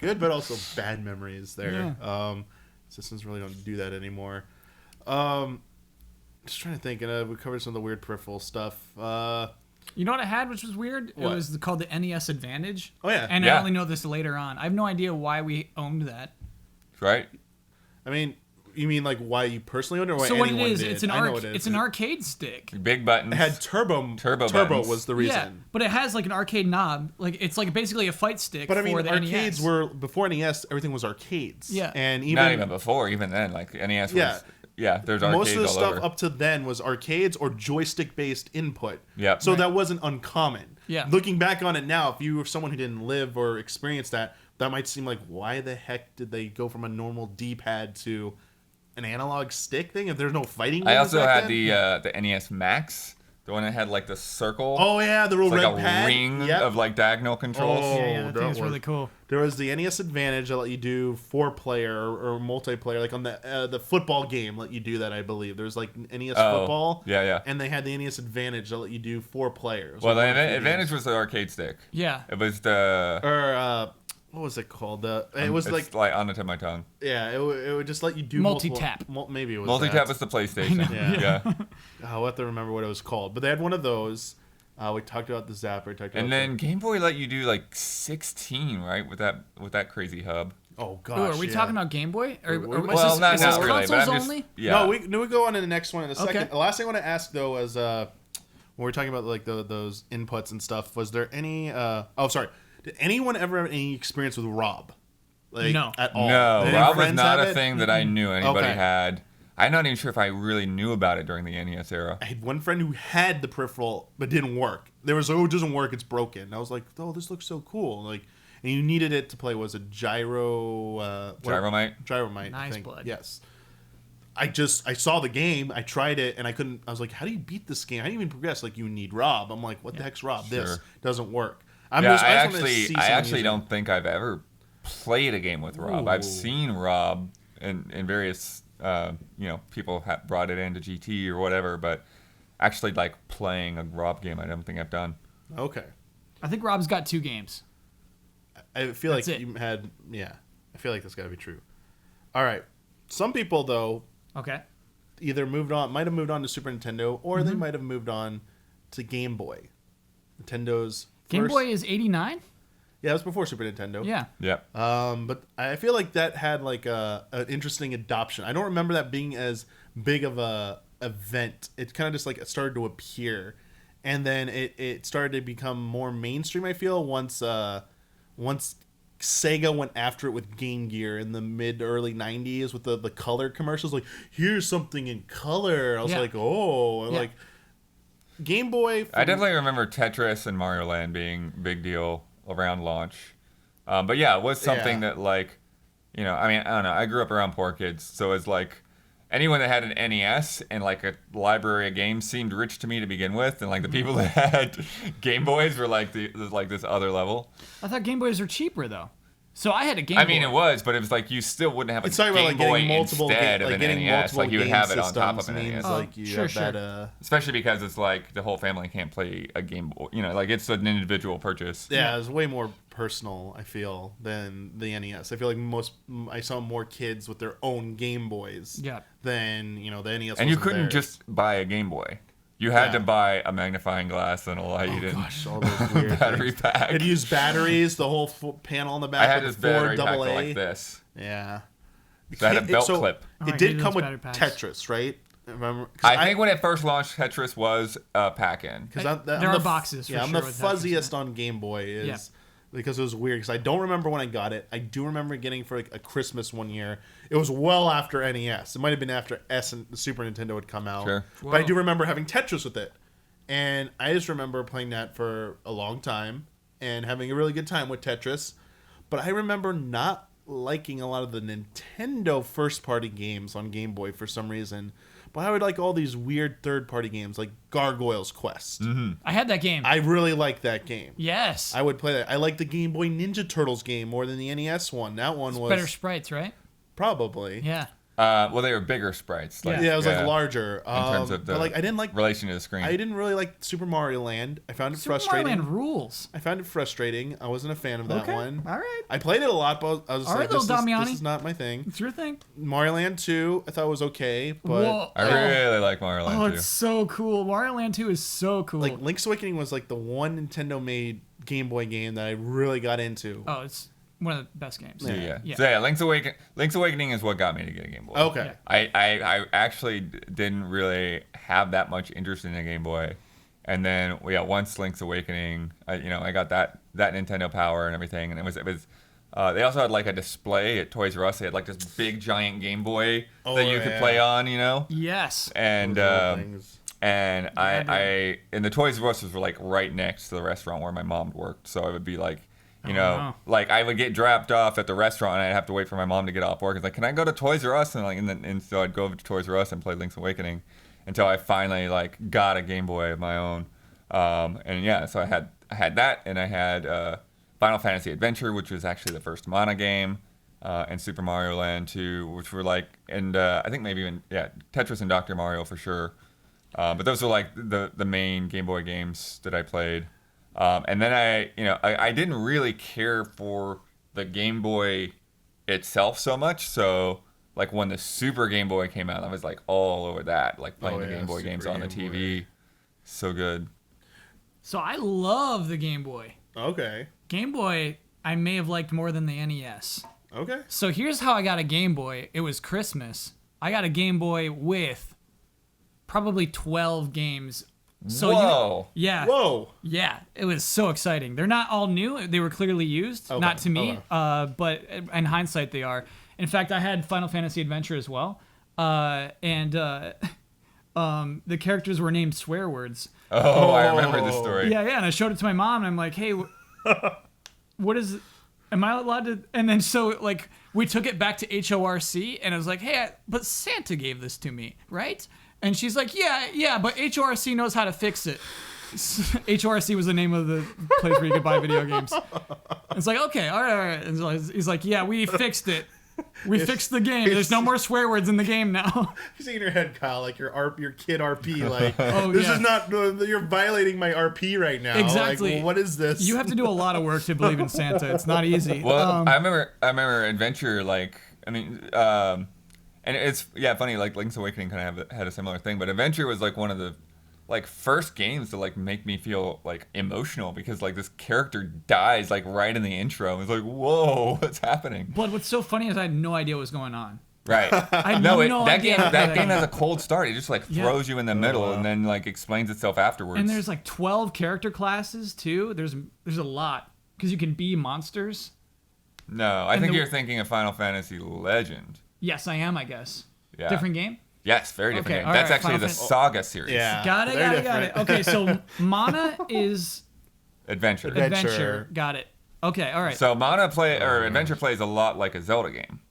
Good, but also bad memories there. Systems really don't do that anymore. Just trying to think, and we covered some of the weird peripheral stuff. You know what I had, which was weird? What? It was called the NES Advantage. Oh, yeah. And Yeah. I only know this later on. I have no idea why we owned that. Right? I mean, you mean like why you personally owned it, or why So what it anyone is, did? it's an I know what it is. it's an arcade stick. Big buttons. It had turbo buttons. was the reason. Yeah, but it has like an arcade knob. Like it's like basically a fight stick. But I mean, for the arcades NES. were before NES. Everything was arcades. Yeah. and Not even before, even then, like NES was. Yeah. There's arcades most of the all stuff over. up to then was arcades or joystick-based input. Yep. So Right. that wasn't uncommon. Yeah. Looking back on it now, if you were someone who didn't live or experience that, that might seem like, why the heck did they go from a normal D-pad to an analog stick thing if there's no fighting games I also back had then? the NES Max, The one that had like the circle. Oh yeah, the little It's like red a pad. ring Yep. of like diagonal controls. Oh, Yeah, that thing is was- really cool. There was the NES Advantage that let you do 4-player or multiplayer, like on the football game let you do that. I believe there's like NES football. Yeah. And they had the NES Advantage that let you do 4 players. Well, the Like, one or two advantage games. was the arcade stick. Yeah. It was the. Or what was it called? It was it's like on the tip of my tongue. yeah, it would just let you do Multi-tap. Maybe it was Multi-tap that. was the PlayStation. Yeah. I'll have to remember what it was called, but they had one of those. We talked about the Zapper. And then Game Boy let you do like 16, right? With that crazy hub. oh gosh, Ooh, are we yeah. talking about Game Boy? Or Well, not this really, but consoles I'm just. only? Yeah. No, we go on to the next one in a second. Okay. The last thing I want to ask though was when we're talking about like those inputs and stuff. Was there any? Sorry. Did anyone ever have any experience with Rob? Like, No. at all. No, Did any Rob was friends not have a it? thing that I knew anybody Okay. had. I'm not even sure if I really knew about it during the NES era. I had one friend who had the peripheral but didn't work. There was it doesn't work, it's broken. And I was like, oh, this looks so cool. Like, and you needed it to play. Was it Gyromite? Gyromite. Nice I think. blood. Yes. I saw the game. I tried it and I couldn't. I was like, how do you beat this game? How do you even progress? Like, you need Rob. I'm like, what the heck's Rob? This Sure. doesn't work. I just wanna see I someone actually use it. don't think I've ever played a game with Rob. I've Ooh. seen Rob in various, people have brought it into GT or whatever, but actually like playing a Rob game, I don't think I've done. Okay. I think Rob's got 2 games. I feel like That's it. you had. Yeah. I feel like that's got to be true. All right. Some people though Okay. either might have moved on to Super Nintendo, or Mm-hmm. they might have moved on to Game Boy. Nintendo's Game first- Boy is 89? Yeah, it was before Super Nintendo. Yeah. Yep. But I feel like that had like an interesting adoption. I don't remember that being as big of a event. It kind of just like it started to appear, and then it started to become more mainstream. I feel once Sega went after it with Game Gear in the early 90s with the color commercials. Like, here's something in color. I was Yeah. like, oh, and Yeah. like Game Boy. I definitely remember Tetris and Mario Land being big deal around launch. But yeah, it was something Yeah. that like, I don't know. I grew up around poor kids, so it's like anyone that had an NES and like a library of games seemed rich to me to begin with, and like the people that had Game Boys were like this other level. I thought Game Boys were cheaper, though. So I had a Game Boy. I mean, it was, but it was like you still wouldn't have a It's talking about Game like Boy getting multiple, instead of like an getting NES. multiple Like you would game have it on top of systems an means, NES. like you Sure, have sure. that. Especially because it's like the whole family can't play a Game Boy. Like it's an individual purchase. Yeah, it's way more personal, I feel, than the NES. I feel like I saw more kids with their own Game Boys Yeah. than, the NES. And you wasn't couldn't theirs. just buy a Game Boy. You had Yeah. to buy a magnifying glass and a light Oh, and gosh, all those weird battery things. pack. It used batteries, the whole panel on the I back. had with this the battery pack AA. like this. Yeah. So I had a belt So, clip. Oh, I It did hated come those with battery packs. Tetris, right? Remember? 'Cause I think when it first launched, Tetris was a pack-in. Because There are boxes for Yeah, I'm sure the with Tetris, fuzziest on Game Boy is Yeah. because it was weird. Because I don't remember when I got it. I do remember getting for like a Christmas one year. It was well after NES. It might have been after the Super Nintendo had come out. Sure. But I Whoa. do remember having Tetris with it, and I just remember playing that for a long time and having a really good time with Tetris. But I remember not liking a lot of the Nintendo first-party games on Game Boy for some reason. But I would like all these weird third-party games like Gargoyle's Quest. I had that game. I really like that game. Yes. I would play that. I like the Game Boy Ninja Turtles game more than the NES one. That one was Better sprites, right? probably. Yeah. Well, they were bigger sprites. Like, Yeah, it was like larger. In terms of the but like I didn't like. relation to the screen. I didn't really like Super Mario Land. I found it Super frustrating. Mario Land rules. I found it frustrating. I wasn't a fan of that Okay. one. All right. I played it a lot, but I was All like, right, this little is, Damiani. this is not my thing. It's your thing. Mario Land 2, I thought was okay, but Whoa. I really like Mario Land Oh, too. it's so cool. Mario Land 2 is so cool. like Link's Awakening was like the one Nintendo-made Game Boy game that I really got into. Oh, it's one of the best games. Yeah. Yeah. So yeah, Link's Awakening is what got me to get a Game Boy. Okay. Yeah. I actually didn't really have that much interest in a Game Boy, and then once Link's Awakening, I got that Nintendo Power and everything, and it was. They also had like a display at Toys R Us. They had like this big giant Game Boy that you could yeah. play on, Yes. and Those little things. and Yeah, I and the Toys R Us was like right next to the restaurant where my mom worked, so it would be like. wow. Like I would get dropped off at the restaurant, and I'd have to wait for my mom to get off work. It's like, can I go to Toys R Us? And so I'd go over to Toys R Us and play Link's Awakening, until I finally like got a Game Boy of my own. And yeah, so I had that, and I had Final Fantasy Adventure, which was actually the first Mana game, and Super Mario Land 2, which were like, and I think maybe even Tetris and Dr. Mario for sure. But those were like the main Game Boy games that I played. And then I didn't really care for the Game Boy itself so much. So like when the Super Game Boy came out, I was like all over that, like playing the Game Boy Super games on the Game TV. Boy. So good. So I love the Game Boy. Okay. Game Boy, I may have liked more than the NES. Okay. So here's how I got a Game Boy. It was Christmas. I got a Game Boy with probably 12 games. So Whoa. Yeah. Whoa. Yeah, it was so exciting. They're not all new. They were clearly used. Okay, Not to me, okay. but in hindsight, they are. In fact, I had Final Fantasy Adventure as well. And the characters were named swear words. Oh, I remember this story. Yeah, and I showed it to my mom, and I'm like, hey, what is... Am I allowed to... And then so, like, we took it back to HORC, and I was like, hey, but Santa gave this to me, right? And she's like, yeah, but HORC knows how to fix it. HORC was the name of the place where you could buy video games. It's like, okay, all right. And so he's like, yeah, we fixed it. We fixed the game. There's no more swear words in the game now. You see in your head, Kyle, like your kid RP, like this yeah. is not. You're violating my RP right now. Exactly. Like, well, what is this? You have to do a lot of work to believe in Santa. It's not easy. Well, I remember Adventure, like, I mean, and it's funny, like Link's Awakening kind of had a similar thing, but Adventure was like one of the like first games to like make me feel like emotional, because like this character dies like right in the intro. It's like, whoa, what's happening? But what's so funny is I had no idea what was going on. Right. I had no idea. That game has a cold start. It just like throws you in the middle and then like explains itself afterwards. And there's like 12 character classes too. There's a lot because you can be monsters. No, I think you're thinking of Final Fantasy Legend. Yes, I am. I guess. Yeah. Different game. Yes, very different game. all That's right, actually the Saga series. Yeah. Got it. Okay, so Mana is Adventure. Adventure. Got it. Okay, all right. So Adventure plays a lot like a Zelda game.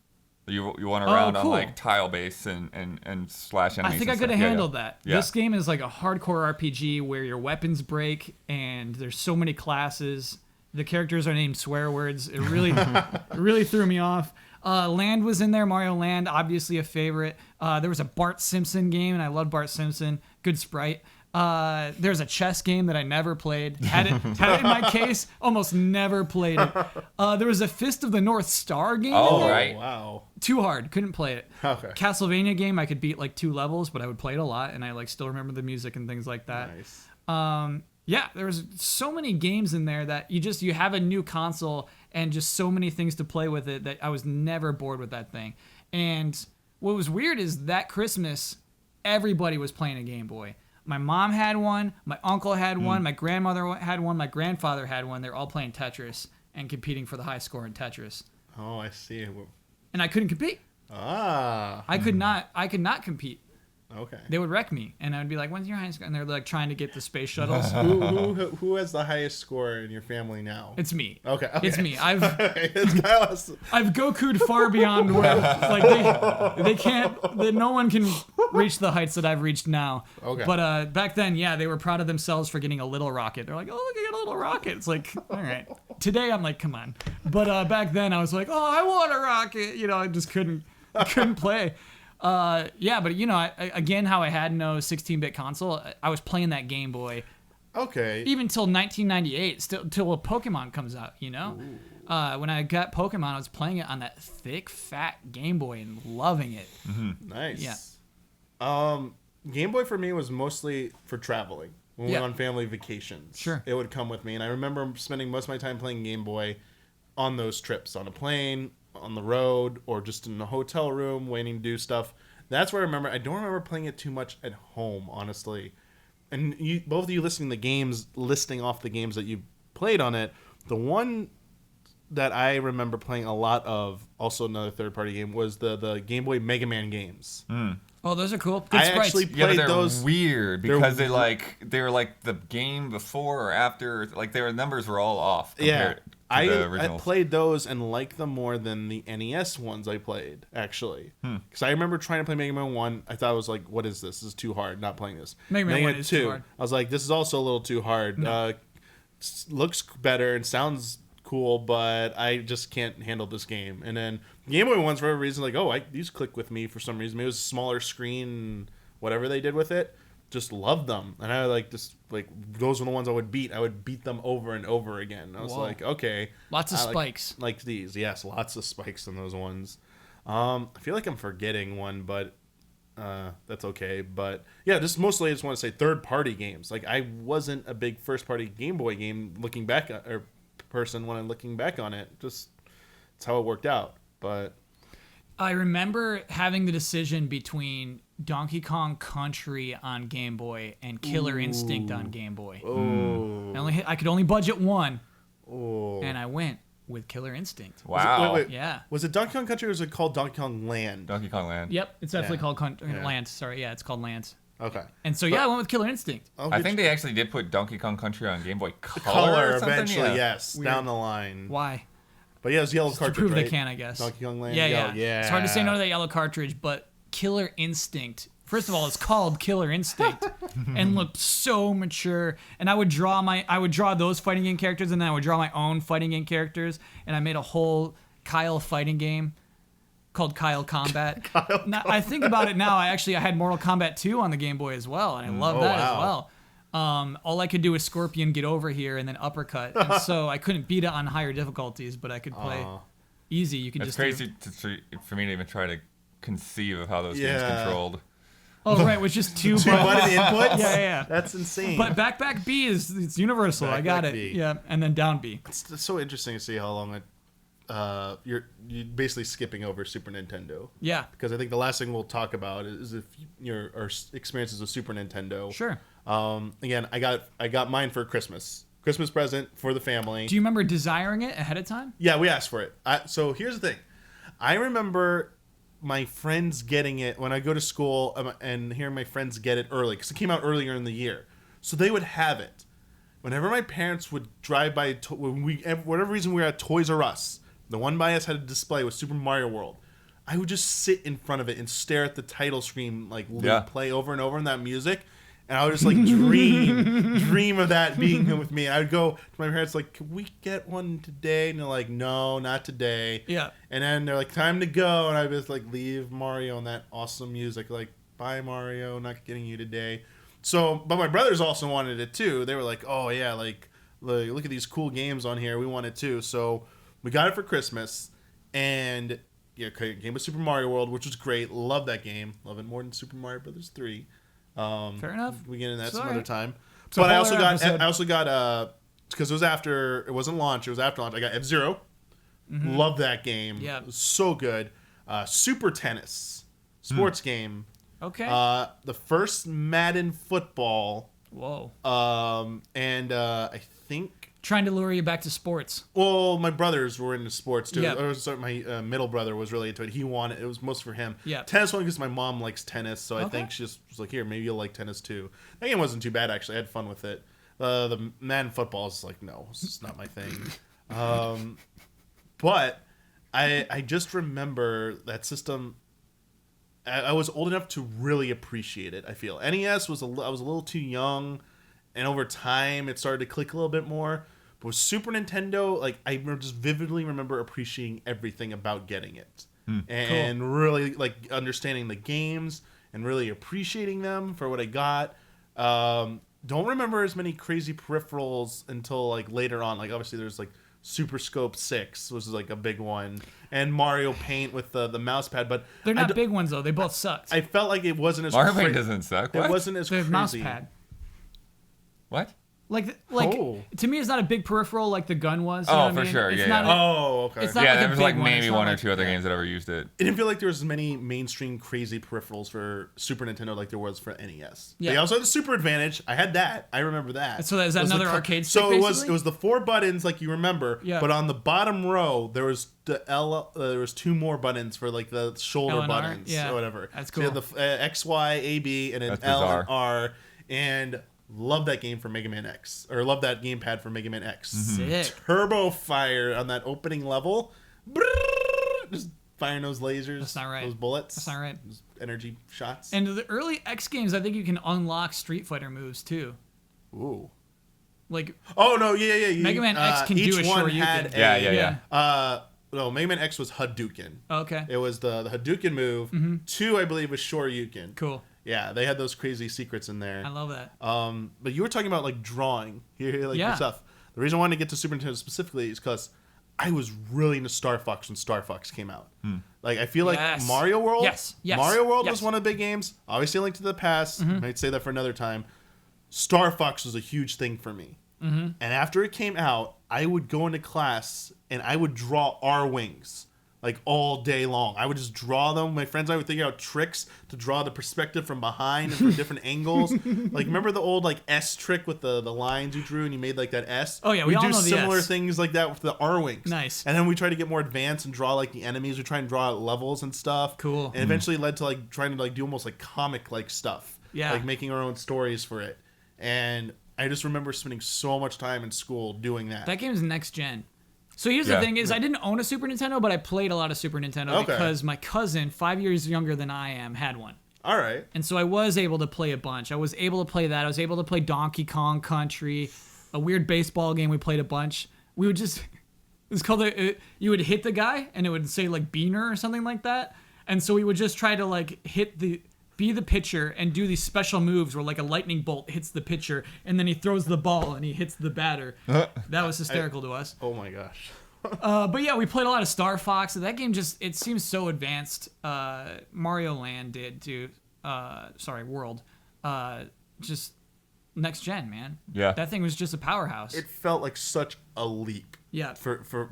You want to round on like tile base and slash enemies. I think I could have handled that. Yeah. This game is like a hardcore RPG where your weapons break and there's so many classes. The characters are named swear words. It really threw me off. Land was in there. Mario Land, obviously a favorite. There was a Bart Simpson game, and I loved Bart Simpson. Good sprite. There's a chess game that I never played. Had it in my case, almost never played it. There was a Fist of the North Star game. Oh, right. Wow. Too hard. Couldn't play it. Okay. Castlevania game, I could beat like 2 levels, but I would play it a lot, and I like still remember the music and things like that. Nice. Yeah, there was so many games in there that you have a new console and just so many things to play with it that I was never bored with that thing. And what was weird is that Christmas, everybody was playing a Game Boy. My mom had one, my uncle had one, my grandmother had one, my grandfather had one. They're all playing Tetris and competing for the high score in Tetris. Oh, I see. And I couldn't compete. Ah. I could not compete. Okay. They would wreck me, and I would be like, "When's your high score?" And they're like trying to get the space shuttles. Who has the highest score in your family now? It's me. Okay. It's me. I've I've Goku'd far beyond where like they can't. No one can reach the heights that I've reached now. Okay. But back then, yeah, they were proud of themselves for getting a little rocket. They're like, "Oh, look, I got a little rocket." It's like, all right. Today, I'm like, come on. But back then, I was like, "Oh, I want a rocket." You know, I just couldn't play. Yeah, but again, how I had no 16-bit console, I was playing that Game Boy. Okay. Even till 1998, till a Pokemon comes out, When I got Pokemon, I was playing it on that thick, fat Game Boy and loving it. Mm-hmm. Nice. Yeah. Game Boy for me was mostly for traveling. When we went on family vacations. Sure. It would come with me, and I remember spending most of my time playing Game Boy on those trips, on a plane, on the road, or just in a hotel room waiting to do stuff. That's where I remember. I don't remember playing it too much at home, honestly. And both of you listing off the games that you played on it, the one that I remember playing a lot of, also another third-party game, was the Game Boy Mega Man games. Oh, those are cool. Good I sprites. actually Yeah, but played they're those. weird because they were like the game before or after, like their numbers were all off compared to the I originals. played those and liked them more than the NES ones I played, actually. Because I remember trying to play Mega Man 1. I thought it was like, what is this? This is too hard. Not playing this. Mega Man 1 is too hard. I was like, this is also a little too hard. Looks better and sounds cool, but I just can't handle this game. And then Game Boy ones, for whatever reason, like, these click with me for some reason. Maybe it was a smaller screen, whatever they did with it. Just loved them, and I those were the ones I would beat. I would beat them over and over again. I was like, okay, lots of spikes. Like these, yes, lots of spikes in those ones. I feel like I'm forgetting one, but that's okay. But yeah, I just want to say third-party games. Like, I wasn't a big first-party Game Boy game person when I'm looking back on it. Just it's how it worked out. But I remember having the decision between Donkey Kong Country on Game Boy and Killer Instinct on Game Boy. I could only budget one, and I went with Killer Instinct. Wow. Wait. Yeah. Was it Donkey Kong Country or was it called Donkey Kong Land? Donkey Kong Land. Yep, it's definitely Yeah. called Yeah. Lance. Sorry, yeah, it's called Lance. Okay. And so I went with Killer Instinct. I think they actually did put Donkey Kong Country on Game Boy Color, Color or something? eventually, Yeah. yes, Weird. down the line. Why? But yeah, it was yellow To cartridge, prove right? they can, I guess. Donkey Kong Land. Yeah. Yeah. It's hard to say no to that yellow cartridge, but Killer Instinct. First of all, it's called Killer Instinct, and looked so mature. And I would draw those fighting game characters, and then I would draw my own fighting game characters, and I made a whole Kyle fighting game called Kyle Combat. Now, I think about it now. I had Mortal Kombat 2 on the Game Boy as well, and I love that as well. All I could do was Scorpion get over here and then uppercut, and so I couldn't beat it on higher difficulties, but I could play easy. You could It's just crazy for me to even try to conceive of how those games controlled. Oh right, with just two Two button inputs. Yeah. That's insane. But back B it's universal. I got Back it. B. Yeah, and then down B. It's so interesting to see how long you're basically skipping over Super Nintendo. Yeah. Because I think the last thing we'll talk about is if our experiences with Super Nintendo. Sure. Again, I got mine for Christmas present for the family. Do you remember desiring it ahead of time? Yeah, we asked for it. So here's the thing. I remember my friends getting it when I go to school and hearing my friends get it early because it came out earlier in the year. So they would have it. Whenever my parents would drive by, whatever reason we were at Toys R Us, the one by us had a display with Super Mario World. I would just sit in front of it and stare at the title screen play over and over in that music. And I would just dream of that being with me. And I would go to my parents like, "Can we get one today?" And they're like, "No, not today." Yeah. And then they're like, "Time to go." And I just leave Mario and that awesome music. "Bye, Mario. Not getting you today." So, but my brothers also wanted it too. They were like, "Oh yeah, look at these cool games on here. We want it too." So we got it for Christmas, and game of Super Mario World, which was great. Love that game. Love it more than Super Mario Brothers 3. Fair enough. We get into that some Sorry. other time. It's a But I whole also other got episode. because it wasn't launch, it was after launch. I got F-Zero. Love that game. Yeah. It was so good. Super Tennis, sports game. Okay. The first Madden football. Whoa. And I think. Trying to lure you back to sports. Well, my brothers were into sports too. Yep. My middle brother was really into it. He wanted it was most for him. Yeah. Tennis one because my mom likes tennis, so I Okay. think she just was like, "Here, maybe you'll like tennis too." That game wasn't too bad actually. I had fun with it. The Madden football is no, it's not my thing. But I just remember that system. I was old enough to really appreciate it. I feel NES I was a little too young, and over time it started to click a little bit more. But with Super Nintendo, I just vividly remember appreciating everything about getting it, and really understanding the games and really appreciating them for what I got. Don't remember as many crazy peripherals until later on. Obviously there's Super Scope 6, which is a big one, and Mario Paint with the mouse pad. But They're not big ones though. They both sucked. I felt like it wasn't as Mario Paint doesn't suck. It What? wasn't as There's crazy. mouse pad. What? Oh. To me, it's not a big peripheral like the gun was. You know Oh, what I for mean? sure. It's Yeah, not yeah. Oh, okay. It's not Yeah, like there a was big like one. maybe It's not one or like- two other games that ever used it. I didn't feel like there was as many mainstream crazy peripherals for Super Nintendo like there was for NES. Yeah. They also had the Super Advantage. I had that. I remember that. So is that It was another the arcade stick, So it was basically? the 4 buttons like you remember. Yeah. But on the bottom row there was the L. There was 2 more buttons for like the shoulder L and R? buttons Yeah. or whatever. That's So you had cool. the X, Y, A, B, and then That's L bizarre. and R. And love that game for Mega Man X, or love that gamepad for Mega Man X. Sick. Turbo fire on that opening level. Brrr, just firing those lasers. That's not right. Those bullets. That's not right. Those energy shots. And the early X games, I think you can unlock Street Fighter moves too. Ooh. Like Oh no! Yeah. Mega Man X can each do a one Shoryuken. had Yeah. no, Mega Man X was Hadouken. Okay. It was the Hadouken move. 2, I believe, was Shoryuken. Cool. Yeah, they had those crazy secrets in there. I love that. But you were talking about like drawing here, like Yeah. your stuff. The reason I wanted to get to Super Nintendo specifically is because I was really into Star Fox when Star Fox came out. Like I feel like Yes. Mario World. Yes. Mario World was Yes. one of the big games. Obviously, Link to the Past. Might say that for another time. Star Fox was a huge thing for me. And after it came out, I would go into class and I would draw R-Wings like all day long. I would just draw them. My friends and I would figure out tricks to draw the perspective from behind and from different angles. Like remember the old like S trick with the lines you drew and you made like that S? Oh, yeah, we we all do know the similar S. things like that with the R-Wings. Nice. And then we try to get more advanced and draw like the enemies. We try and draw out levels and stuff. Cool. And eventually led to like trying to like do almost like comic like stuff. Yeah. Like making our own stories for it. And I just remember spending so much time in school doing that. That game's next gen. So here's Yeah. the thing: is I didn't own a Super Nintendo, but I played a lot of Super Nintendo Okay. because my cousin, 5 years younger than I am, had one. All right. And so I was able to play a bunch. I was able to play that. I was able to play Donkey Kong Country, a weird baseball game we played a bunch. We would just, it was called, you would hit the guy and it would say like Beaner or something like that. And so we would just try to like be the pitcher and do these special moves where like a lightning bolt hits the pitcher and then he throws the ball and he hits the batter. That was hysterical to us. Oh my gosh. But yeah, we played a lot of Star Fox. That game just, it seems so advanced. Mario Land did too. World. Just next gen, man. Yeah. That thing was just a powerhouse. It felt like such a leap. Yeah. For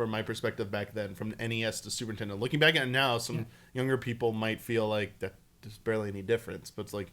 my perspective back then, from NES to Super Nintendo. Looking back at it now, some younger people might feel like that there's barely any difference, but it's like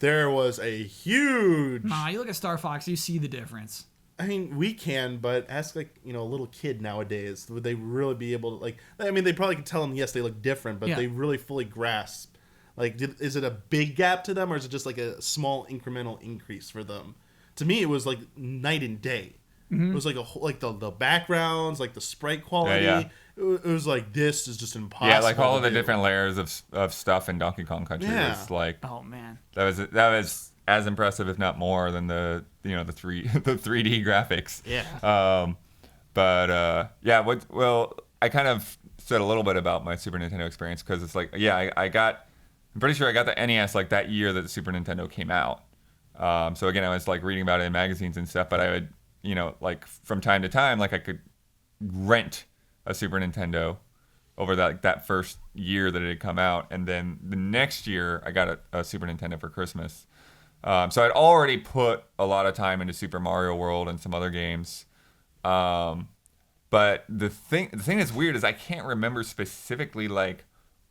there was a huge. Nah, you look at Star Fox, you see the difference. I mean, we can, but ask like a little kid nowadays, would they really be able to like? I mean, they probably could tell them yes, they look different, but Yeah. they really fully grasp. Like, is it a big gap to them, or is it just like a small incremental increase for them? To me, it was like night and day. Mm-hmm. It was like like the backgrounds, like the sprite quality. Yeah. It was like this is just impossible. Yeah, like all to of the do. different layers of stuff in Donkey Kong Country Yeah. was like Oh man. that was as impressive, if not more, than the 3D graphics. Yeah. I kind of said a little bit about my Super Nintendo experience because it's like, I'm pretty sure I got the NES like that year that the Super Nintendo came out. So again, I was like reading about it in magazines and stuff, but I would, like from time to time, like I could rent a Super Nintendo over that first year that it had come out. And then the next year I got a Super Nintendo for Christmas. So I'd already put a lot of time into Super Mario World and some other games. But the thing that's weird is I can't remember specifically like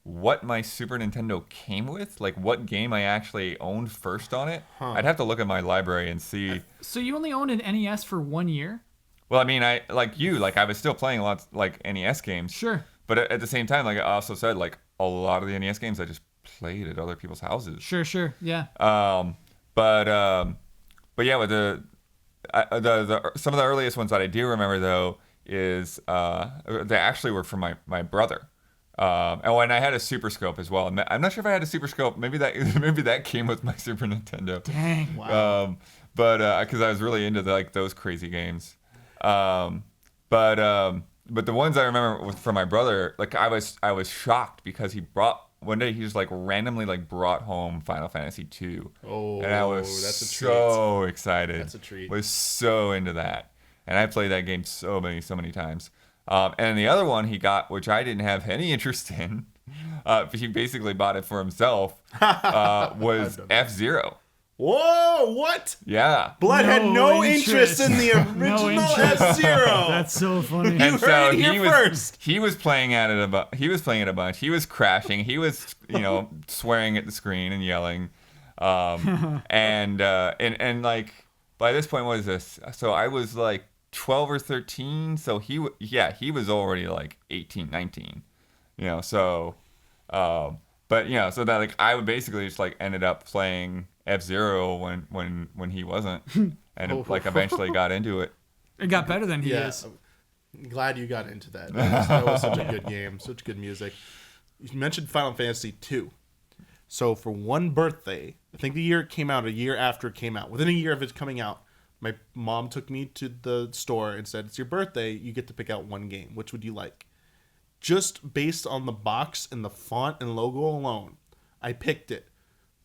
what my Super Nintendo came with, like what game I actually owned first on it. I'd have to look at my library and see. So you only owned an NES for 1 year? Well, I mean, I was still playing a lot like NES games. Sure. But at the same time, like I also said, like a lot of the NES games I just played at other people's houses. Sure. Yeah. But yeah, with the some of the earliest ones that I do remember though is they actually were from my brother. And I had a Super Scope as well. I'm not sure if I had a Super Scope. Maybe that came with my Super Nintendo. Dang. Wow. But because I was really into those crazy games. But the ones I remember from my brother, like I was shocked because one day he just like randomly like brought home Final Fantasy 2. Oh, and I was that's a so excited. That's a treat. Was so into that. And I played that game so many times. And the other one he got, which I didn't have any interest in, he basically bought it for himself, was F-Zero. Whoa, what? Yeah. Blood had no No interest in the No original interest. F-Zero. That's so funny. You heard it here first. He was playing at it he was playing it a bunch. He was crashing. He was, swearing at the screen and yelling. And like by this point, what is this? So I was like 12 or 13. So he was already like 18, 19. So so that like I would basically just like ended up playing F-Zero when he wasn't, and like eventually got into it. It got better than he is. I'm glad you got into that. That was such a good game, such good music. You mentioned Final Fantasy II. So for one birthday, I think the year it came out, a year after it came out, within a year of it coming out, my mom took me to the store and said, "It's your birthday. You get to pick out one game. Which would you like?" Just based on the box and the font and logo alone, I picked it.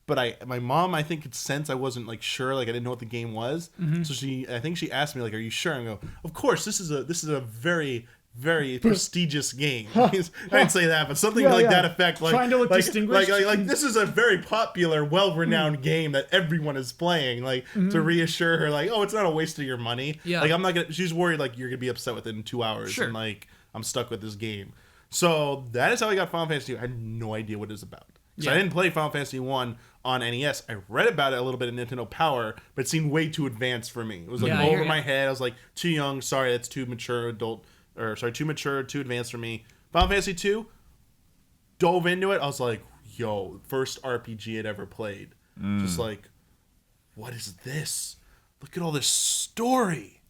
But my mom, I think, could sense I wasn't like sure, like I didn't know what the game was. Mm-hmm. So I think she asked me like, "Are you sure?" I go, "Of course. This is a very, very prestigious game." I didn't say that, but something that effect. Like trying to look distinguished. Like this is a very popular, well-renowned game that everyone is playing. Like to reassure her, like, "Oh, it's not a waste of your money." Yeah. Like I'm not gonna. She's worried like you're gonna be upset within 2 hours, Sure. and like I'm stuck with this game. So that is how I got Final Fantasy 2. I had no idea what it was about. So I didn't play Final Fantasy 1 on NES. I read about it a little bit in Nintendo Power, but it seemed way too advanced for me. It was like over my head. I was like, too young. Sorry, that's too mature, too mature, too advanced for me. Final Fantasy 2, dove into it. I was like, yo, first RPG I'd ever played. Just like, what is this? Look at all this story.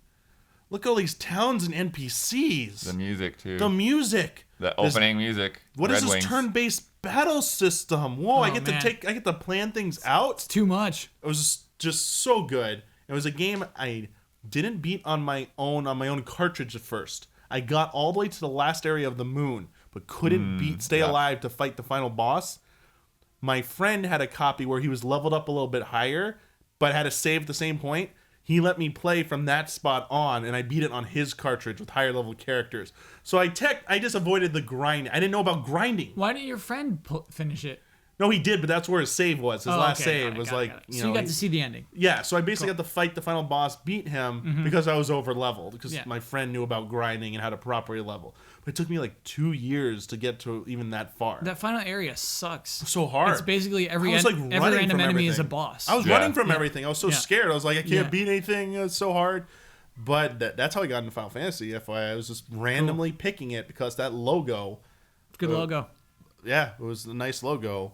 Look at all these towns and NPCs. The music, too. The music. The opening music. What is this turn-based battle system? Whoa, I get to plan things out. It's too much. It was just so good. It was a game I didn't beat on my own cartridge at first. I got all the way to the last area of the moon, but couldn't stay alive to fight the final boss. My friend had a copy where he was leveled up a little bit higher, but had to save at the same point. He let me play from that spot on, and I beat it on his cartridge with higher level characters. So I just avoided the grind. I didn't know about grinding. Why didn't your friend finish it? No, he did, but that's where his save was. His last save was like, so you got to see the ending. Yeah, so I basically got to fight the final boss, beat him because I was over leveled because my friend knew about grinding and how to properly level. But it took me like 2 years to get to even that far. That final area sucks. So hard. It's basically every random from enemy is a boss. I was running from everything. I was so scared. I was like, I can't beat anything. It's so hard. But that's how I got into Final Fantasy. FYI, I was just randomly picking it because that logo. Good logo. Yeah, it was a nice logo.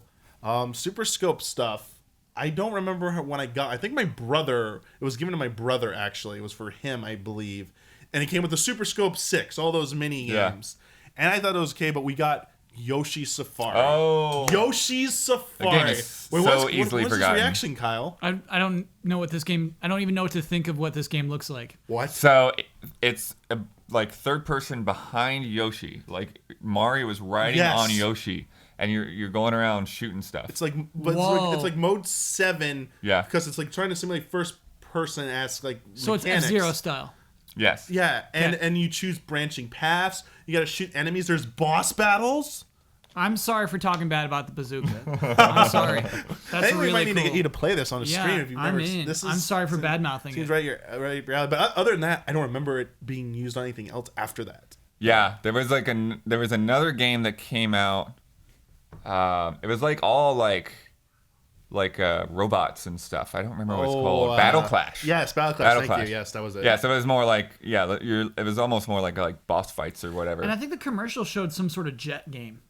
Super Scope stuff. I don't remember when I got. I think my brother. It was given to my brother. Actually, it was for him, I believe. And it came with the Super Scope 6, all those mini games. And I thought it was okay, but we got Yoshi's Safari. Oh, Yoshi's Safari. The game is so easily what's forgotten. His reaction, Kyle? I don't know what this game. I don't even know what to think of what this game looks like. What? So it's like third person behind Yoshi. Like Mario was riding on Yoshi. And you're going around shooting stuff. It's like, it's like mode 7. Yeah. Because it's like trying to simulate first person as like so mechanics. It's F-Zero style. Yes. Yeah, and you choose branching paths. You got to shoot enemies. There's boss battles. I'm sorry for talking bad about the bazooka. I'm sorry. That's I think really we might need cool. to get you to play this on a stream if you've never. I'm sorry for bad mouthing seems it. right. But other than that, I don't remember it being used on anything else after that. Yeah, there was another game that came out. It was like all like robots and stuff. I don't remember what it's called. Battle Clash. Yes, Battle Clash. Thank you. Yes, that was it. Yeah, so it was more like it was almost more like boss fights or whatever. And I think the commercial showed some sort of jet game.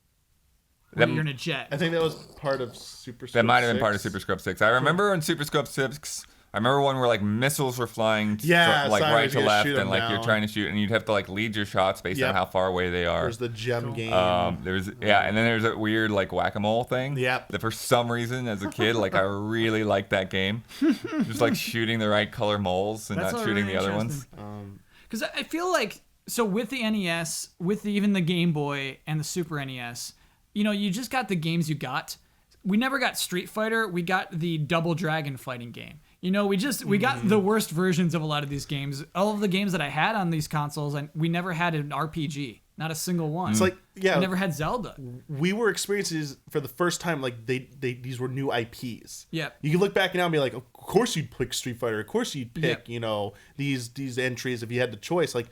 Where you're in a jet. I think that was part of Super Scope 6. That might have been part of Super Scope 6. I remember in Super Scope 6, I remember one where like missiles were flying from, like right to left, and like you're trying to shoot, and you'd have to like lead your shots based on how far away they are. There's the gem game. And then there's a weird like whack-a-mole thing. Yep. That for some reason as a kid, like I really liked that game. Just like shooting the right color moles and not shooting the other ones. Because I feel like with the NES, with even the Game Boy and the Super NES, you just got the games you got. We never got Street Fighter. We got the Double Dragon fighting game. We got the worst versions of a lot of these games. All of the games that I had on these consoles, and we never had an RPG. Not a single one. It's like, yeah, I never had Zelda. we were experiencing these for the first time. Like these were new IPs. Yeah. You can look back now and be like, of course you'd pick Street Fighter. Of course you'd pick, Yep. these entries if you had the choice. Like,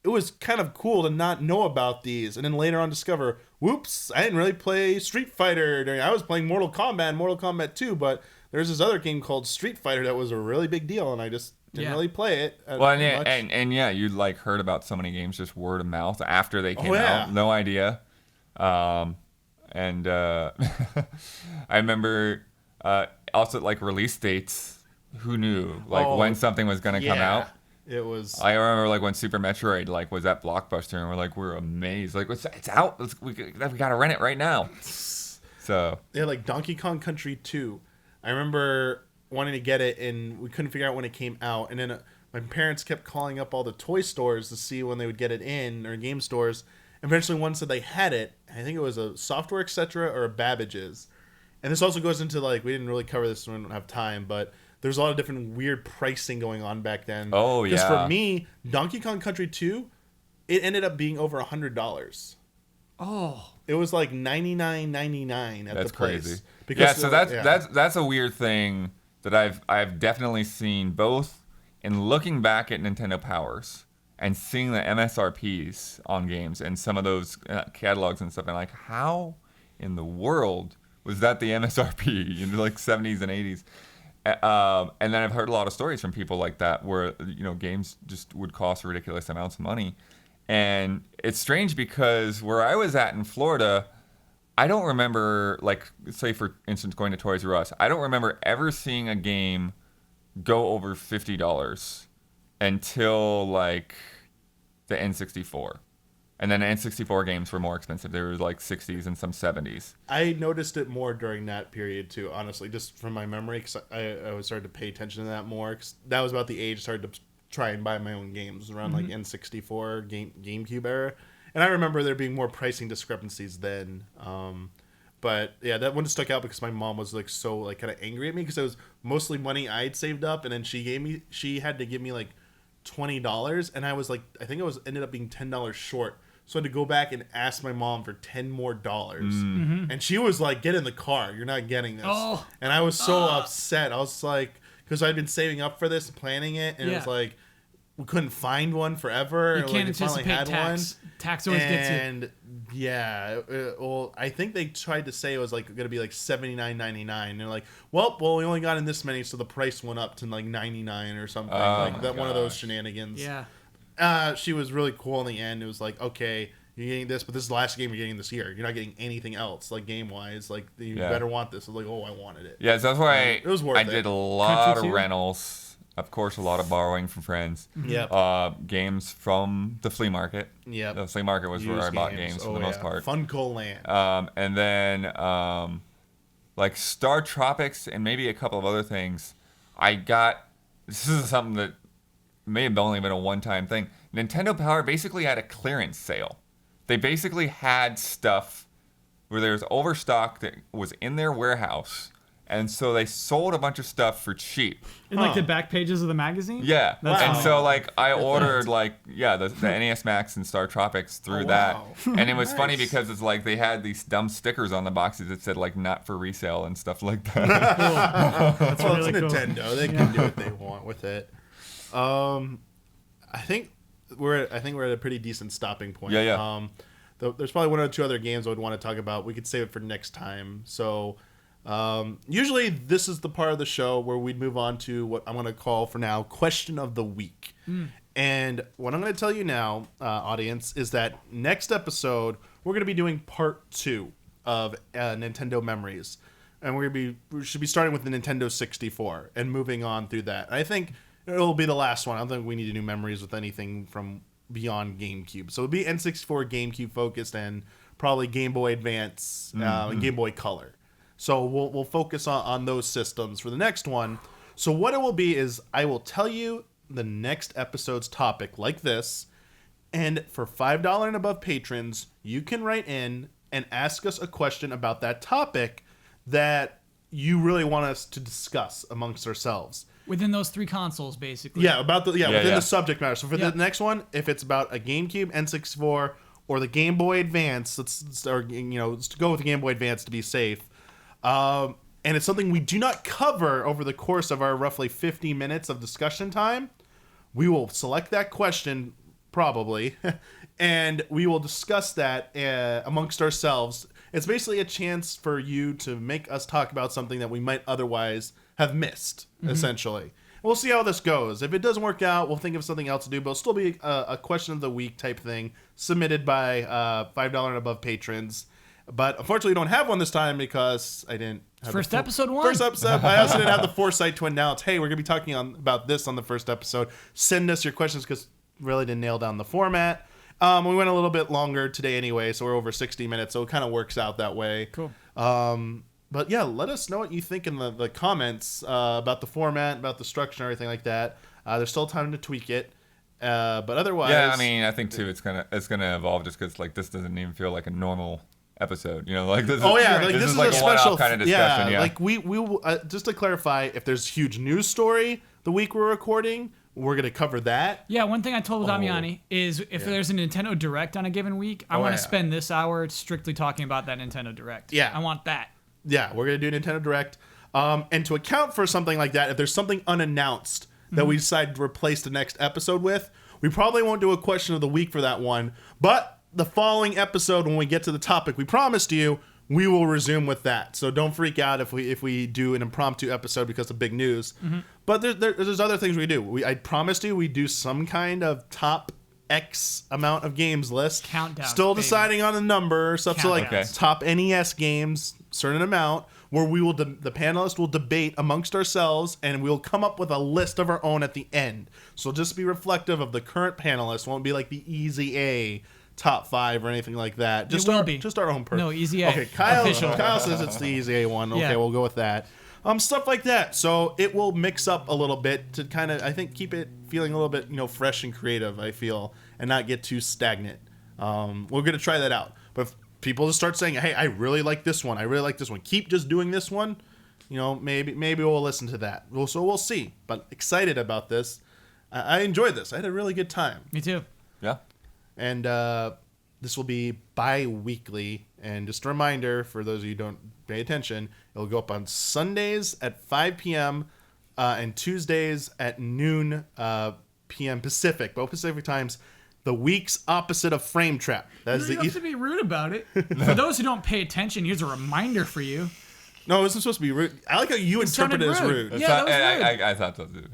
it was kind of cool to not know about these, and then later on discover, whoops, I didn't really play Street Fighter. I was playing Mortal Kombat and Mortal Kombat 2, but there's this other game called Street Fighter that was a really big deal, and I just didn't really play it. Well, and yeah, you like heard about so many games just word of mouth after they came out. No idea. And I remember also like release dates. Who knew when something was gonna come out? It was. I remember like when Super Metroid like was at Blockbuster, and we're amazed. Like it's out. We gotta rent it right now. So yeah, like Donkey Kong Country 2. I remember wanting to get it, and we couldn't figure out when it came out. And then my parents kept calling up all the toy stores to see when they would get it in, or game stores. Eventually, one said they had it. I think it was a Software Etc. or a Babbage's. And this also goes into like, we didn't really cover this, so we don't have time, but there's a lot of different weird pricing going on back then. Oh, yeah. Because for me, Donkey Kong Country 2, it ended up being over $100. Oh. It was like $99.99 at that's the place. crazy. Because Yeah, so that's a weird thing that I've definitely seen, both in looking back at Nintendo Powers and seeing the MSRPs on games and some of those catalogs and stuff, and like, how in the world was that the MSRP in the like 70s and 80s? And then I've heard a lot of stories from people like that where games just would cost ridiculous amounts of money. And it's strange because where I was at in Florida, I don't remember, like, say for instance going to Toys R Us, I don't remember ever seeing a game go over $50 until like the N64. And then N64 games were more expensive. They were like 60s and some 70s. I noticed it more during that period too, honestly, just from my memory, because I was starting to pay attention to that more. Cause that was about the age I started to try and buy my own games, around like N64, GameCube era. And I remember there being more pricing discrepancies then. But yeah, that one stuck out because my mom was like so like kind of angry at me because it was mostly money I'd saved up, and then she had to give me like $20, and I was like, I think it ended up being $10 short. So I had to go back and ask my mom for $10 more. And she was like, get in the car. You're not getting this. Oh. And I was so upset. I was like, because I'd been saving up for this, planning it, and it was like, we couldn't find one forever. You can't anticipate tax. Tax always gets you. And yeah, well, I think they tried to say it was like going to be like $79.99. And they're like, well, we only got in this many, so the price went up to like $99 or something. Like that, one of those shenanigans. Yeah. She was really cool in the end. It was like, okay, you're getting this, but this is the last game you're getting this year. You're not getting anything else, like game-wise. Like, you better want this. I was like, oh, I wanted it. Yeah, so that's why it was worth I it. did a lot Country of 2? rentals. Of course, a lot of borrowing from friends. Yep. Games from the flea market. Yep. The flea market was where I Used bought games for the most part. Funko Land. And then, like Star Tropics and maybe a couple of other things. This is something that may have only been a one-time thing. Nintendo Power basically had a clearance sale. They basically had stuff where there was overstock that was in their warehouse, and so they sold a bunch of stuff for cheap. In like the back pages of the magazine? Yeah. That's And funny. so like I ordered the NES Max and Star Tropics through that. And it was funny because it's like they had these dumb stickers on the boxes that said like not for resale and stuff like that. That's Well, really it's cool. Nintendo. They can do what they want with it. I think we're at a pretty decent stopping point. Yeah. There's probably one or two other games I would want to talk about. We could save it for next time. So usually this is the part of the show where we'd move on to what I'm going to call for now Question of the Week. And what I'm going to tell you now, audience, is that next episode we're going to be doing part 2 of Nintendo Memories. And we should be starting with the Nintendo 64 and moving on through that. I think it'll be the last one. I don't think we need to do memories with anything from beyond GameCube. So it'll be N64 GameCube focused and probably Game Boy Advance and Game Boy Color. So we'll focus on those systems for the next one. So what it will be is I will tell you the next episode's topic like this. And for $5 and above patrons, you can write in and ask us a question about that topic that you really want us to discuss amongst ourselves. Within those 3 consoles, basically. Yeah, within Yeah. the subject matter. So for the next one, if it's about a GameCube, N64, or the Game Boy Advance. Let's go with the Game Boy Advance to be safe. And it's something we do not cover over the course of our roughly 50 minutes of discussion time. We will select that question, probably, and we will discuss that amongst ourselves. It's basically a chance for you to make us talk about something that we might otherwise have missed, essentially. We'll see how this goes. If it doesn't work out, we'll think of something else to do, but it'll still be a question of the week type thing submitted by $5 and above patrons. But unfortunately, we don't have one this time because I didn't have episode one. First episode. I also didn't have the foresight to announce, hey, we're going to be talking about this on the first episode. Send us your questions because really didn't nail down the format. We went a little bit longer today anyway, so we're over 60 minutes, so it kind of works out that way. Cool. But yeah, let us know what you think in the comments about the format, about the structure and everything like that. There's still time to tweak it. But otherwise... Yeah, I mean, I think, too, it's gonna evolve just because, like, this doesn't even feel like a normal episode, like this. Oh yeah, this is like a special one-off kind of discussion. Yeah, like we will just to clarify, if there's huge news story the week we're recording, we're gonna cover that. Yeah, one thing I told Damiani is if there's a Nintendo Direct on a given week, I want to spend this hour strictly talking about that Nintendo Direct. Yeah, I want that. Yeah, we're gonna do Nintendo Direct, and to account for something like that, if there's something unannounced that we decide to replace the next episode with, we probably won't do a question of the week for that one, but the following episode, when we get to the topic we promised you, we will resume with that. So don't freak out if we do an impromptu episode because of big news. But there's other things we do. I promised you we do some kind of top X amount of games list. Countdown. Still deciding on a number or stuff. So like top NES games, certain amount, where we will the panelists will debate amongst ourselves and we'll come up with a list of our own at the end. So just be reflective of the current panelists. Won't be like the easy A top 5 or anything like that. Just our own person. No, easy A. Okay, Kyle Official. says it's the easy A one. Okay, Yeah. we'll go with that. Stuff like that. So it will mix up a little bit to kind of, I think, keep it feeling a little bit, fresh and creative, I feel, and not get too stagnant. We're going to try that out. But if people just start saying, hey, I really like this one. I really like this one. Keep just doing this one. Maybe we'll listen to that. So we'll see. But excited about this. I enjoyed this. I had a really good time. Me too. Yeah. And this will be bi-weekly. And just a reminder, for those of you who don't pay attention, it'll go up on Sundays at 5 p.m. And Tuesdays at noon p.m. Pacific. Both Pacific times. The week's opposite of Frame Trap. That is You don't have to be rude about it. For those who don't pay attention, here's a reminder for you. No, it isn't supposed to be rude. I like how you interpret it as rude. Yeah, that was rude. I thought so too.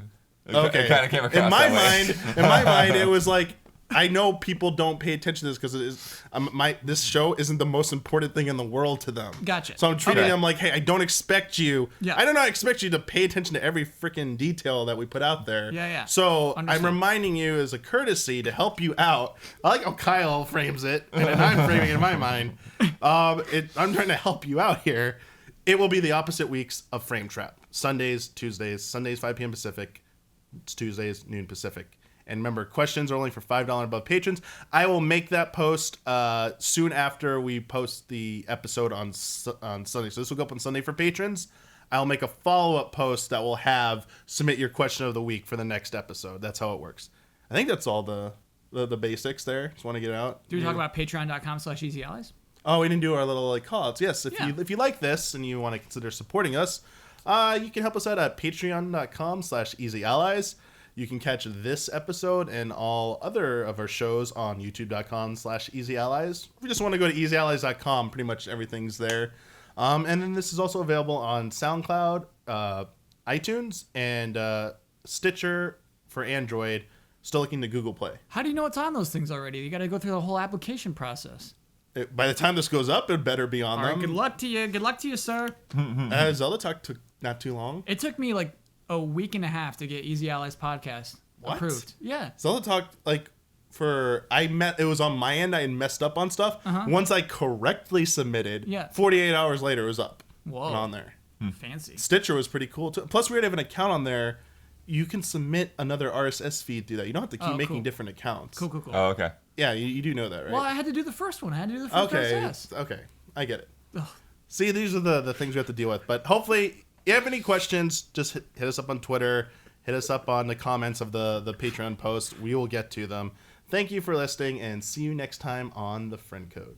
Okay. It kind of came across in my that way. mind, it was like, I know people don't pay attention to this because this show isn't the most important thing in the world to them. Gotcha. So I'm treating them like, hey, I don't expect you. Yeah. I do not expect you to pay attention to every freaking detail that we put out there. Yeah. So Understood. I'm reminding you as a courtesy to help you out. I like how Kyle frames it, and then I'm framing it in my mind. I'm trying to help you out here. It will be the opposite weeks of Frame Trap. Sundays, Tuesdays. Sundays 5 p.m. Pacific. It's Tuesdays, noon Pacific. And remember, questions are only for $5 above patrons. I will make that post soon after we post the episode on Sunday. So this will go up on Sunday for patrons. I'll make a follow-up post that will have submit your question of the week for the next episode. That's how it works. I think that's all the basics there. Just want to get out. Do we talk about patreon.com/easyallies? Oh, we didn't do our little call-outs. Yes, if you like this and you want to consider supporting us, you can help us out at patreon.com/easyallies. You can catch this episode and all other of our shows on youtube.com/easyallies. If you just want to go to easyallies.com, pretty much everything's there. And then this is also available on SoundCloud, iTunes, and Stitcher for Android. Still looking to Google Play. How do you know it's on those things already? You got to go through the whole application process. By the time this goes up, it better be on All right, them. good luck to you. Good luck to you, sir. Zelda Talk took not too long. It took me like a week and a half to get Easy Allies podcast approved. Yeah. Zelda Talk, it was on my end. I had messed up on stuff. Once I correctly submitted, 48 hours later it was up. Whoa. And on there. Fancy. Stitcher was pretty cool too. Plus we already have an account on there. You can submit another RSS feed through that. You don't have to keep making different accounts. Cool. Oh, okay. Yeah, you do know that, right? Well, I had to do the first one. I had to do the first RSS. Okay, I get it. Ugh. See, these are the things we have to deal with. But hopefully, if you have any questions, just hit us up on Twitter. Hit us up on the comments of the Patreon post. We will get to them. Thank you for listening, and see you next time on The Friend Code.